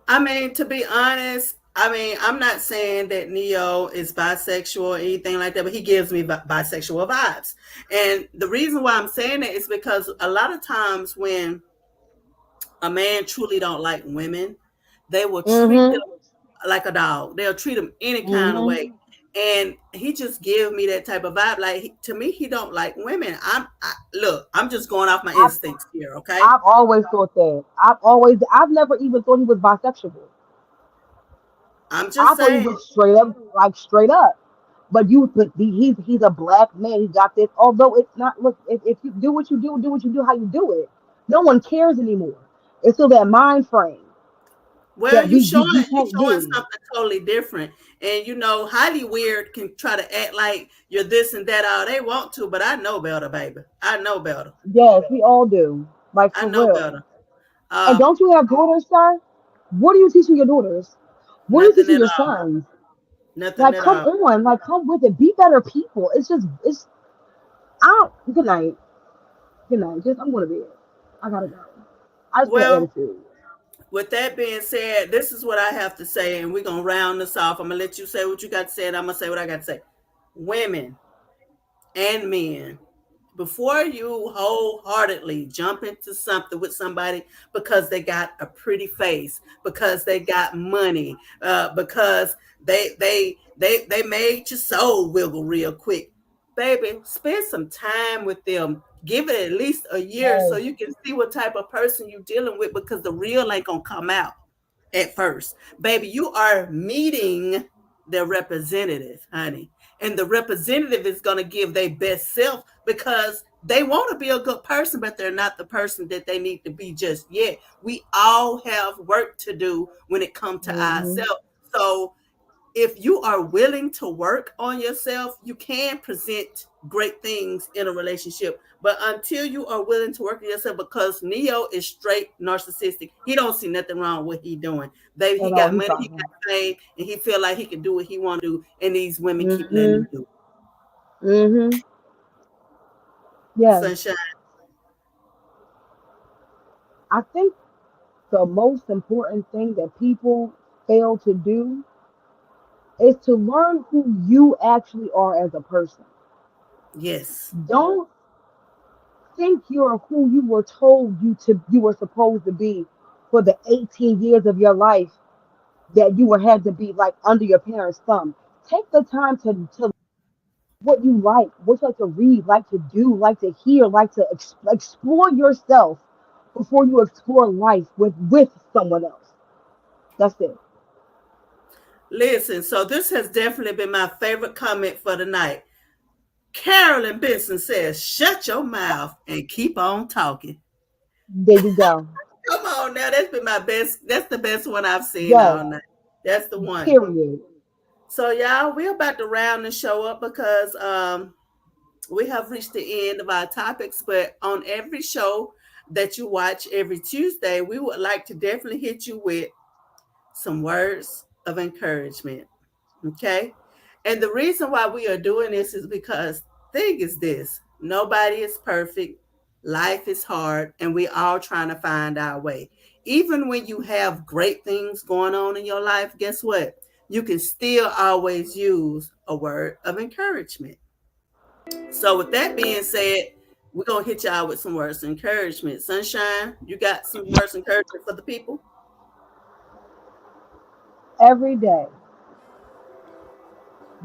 I mean, to be honest, I'm not saying that Neo is bisexual or anything like that, but he gives me bisexual vibes. And the reason why I'm saying that is because a lot of times when a man truly don't like women, they will treat them Mm-hmm. like a dog. They'll treat them any kind of Mm-hmm. way. And he just give me that type of vibe. Like to me, he don't like women. Look. I'm just going off my I've, instincts here. Okay. I've always thought that. I've never even thought he was bisexual. I'm just I thought he saying. was straight up, like straight up. He's a black man. He got this. Although it's not. Look, if you do what you do what you do, how you do it. No one cares anymore. It's still that mind frame Well, that you we showing you can't showing do. something totally different. And highly weird can try to act like you're this and that all they want to, but I know better, baby. I know better. Yes, we all do. Like I for know real. better. And don't you have daughters, sir? What are you teaching your daughters? What are you Nothing teaching at your all. sons? Nothing Like, at come all. on, like, come with it. Be better people. It's. I don't. Good night. Good night. Just, I'm gonna bed. I gotta go. I just got Well, attitude. with that being said, this is what I have to say, and we're gonna round this off. I'm gonna let you say what you got to say, and I'm gonna say what I got to say. Women and men, before you wholeheartedly jump into something with somebody because they got a pretty face, because they got money, because they made your soul wiggle real quick, baby, spend some time with them. Give it at least a year so Yes. you can see what type of person you're dealing with, because the real ain't gonna come out at first. Baby, you are meeting their representative, honey. And the representative is going to give their best self because they want to be a good person, but they're not the person that they need to be just yet. We all have work to do when it comes to Hmm. ourselves. So if you are willing to work on yourself, you can present great things in a relationship. But until you are willing to work on yourself, because Neo is straight narcissistic, he don't see nothing wrong with what he doing. That's He all got he money, he talking. got fame, and he feel like he can do what he want to do, and these women keep letting Hmm. him do it. Hmm. Yes. Sunshine. I think the most important thing that people fail to do is to learn who you actually are as a person. Yes. Don't think you're who you were told you were supposed to be for the 18 years of your life that you were had to be like under your parents' thumb. Take the time to what you what you like to read, like to do, like to hear, like to explore yourself before you explore life with someone else. That's it. Listen, so this has definitely been my favorite comment for the night. Carolyn Benson says, shut your mouth and keep on talking. There you go. Come on now, that's been my best. That's the best one I've seen Yes. all night. That's the one. Period. So y'all, we're about to round the show up because we have reached the end of our topics. But on every show that you watch every Tuesday, we would like to definitely hit you with some words of encouragement. Okay. And the reason why we are doing this is because thing is this: nobody is perfect. Life is hard, and we all trying to find our way. Even when you have great things going on in your life, guess what? You can still always use a word of encouragement. So, with that being said, we're gonna hit y'all with some words of encouragement. Sunshine, you got some words of encouragement for the people? Every day,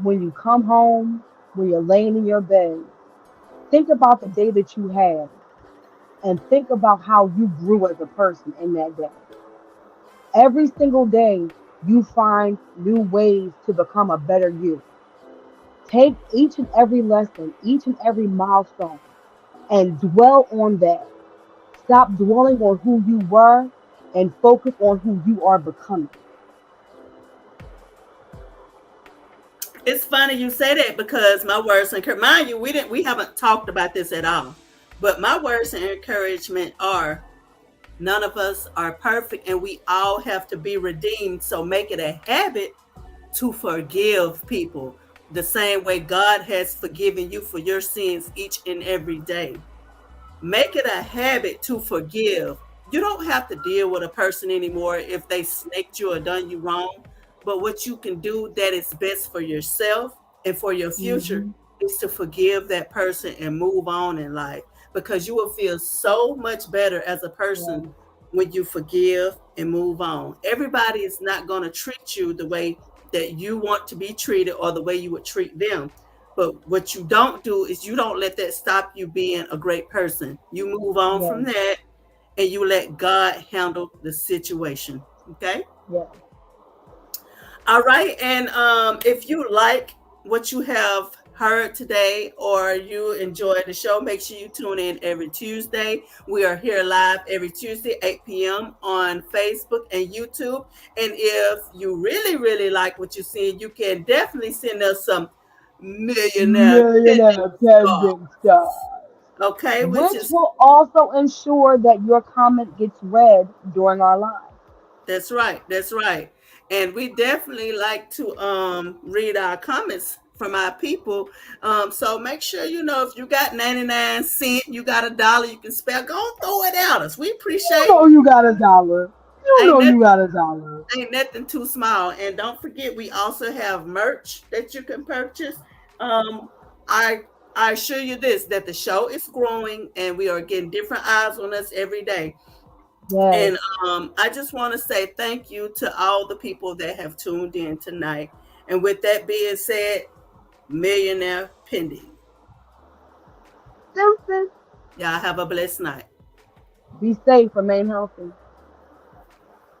when you come home, when you're laying in your bed, think about the day that you had and think about how you grew as a person in that day. Every single day, you find new ways to become a better you. Take each and every lesson, each and every milestone, and dwell on that. Stop dwelling on who you were and focus on who you are becoming. It's funny you say that because my words of encouragement, mind you, we haven't talked about this at all. But my words of encouragement are none of us are perfect and we all have to be redeemed. So make it a habit to forgive people the same way God has forgiven you for your sins each and every day. Make it a habit to forgive. You don't have to deal with a person anymore if they snaked you or done you wrong. But what you can do that is best for yourself and for your future Hmm. is to forgive that person and move on in life because you will feel so much better as a person Yeah, when you forgive and move on. Everybody is not going to treat you the way that you want to be treated or the way you would treat them. But what you don't do is you don't let that stop you being a great person. You move on yeah, from that and you let God handle the situation. Okay. yeah. All right. And if you like what you have heard today or you enjoyed the show, make sure you tune in every Tuesday. We are here live every Tuesday, 8 p.m. on Facebook and YouTube. And if you really, really like what you're seeing, you can definitely send us some millionaire pending Millionaire star. pending stars, Okay, which which is will also ensure that your comment gets read during our live. that's right. That's right. And we definitely like to read our comments from our people. So make sure you know if you got 99 cents, you got $1 you can spare, go and throw it at us. We You appreciate know you got $1. You ain't know nothing you got $1. ain't nothing too small. And don't forget we also have merch that you can purchase. Um I I assure you this that the show is growing and we are getting different eyes on us every day. Yes. And I just want to say thank you to all the people that have tuned in tonight. And with that being said, millionaire pending. Deuces. Y'all have a blessed night. Be safe. Remain healthy.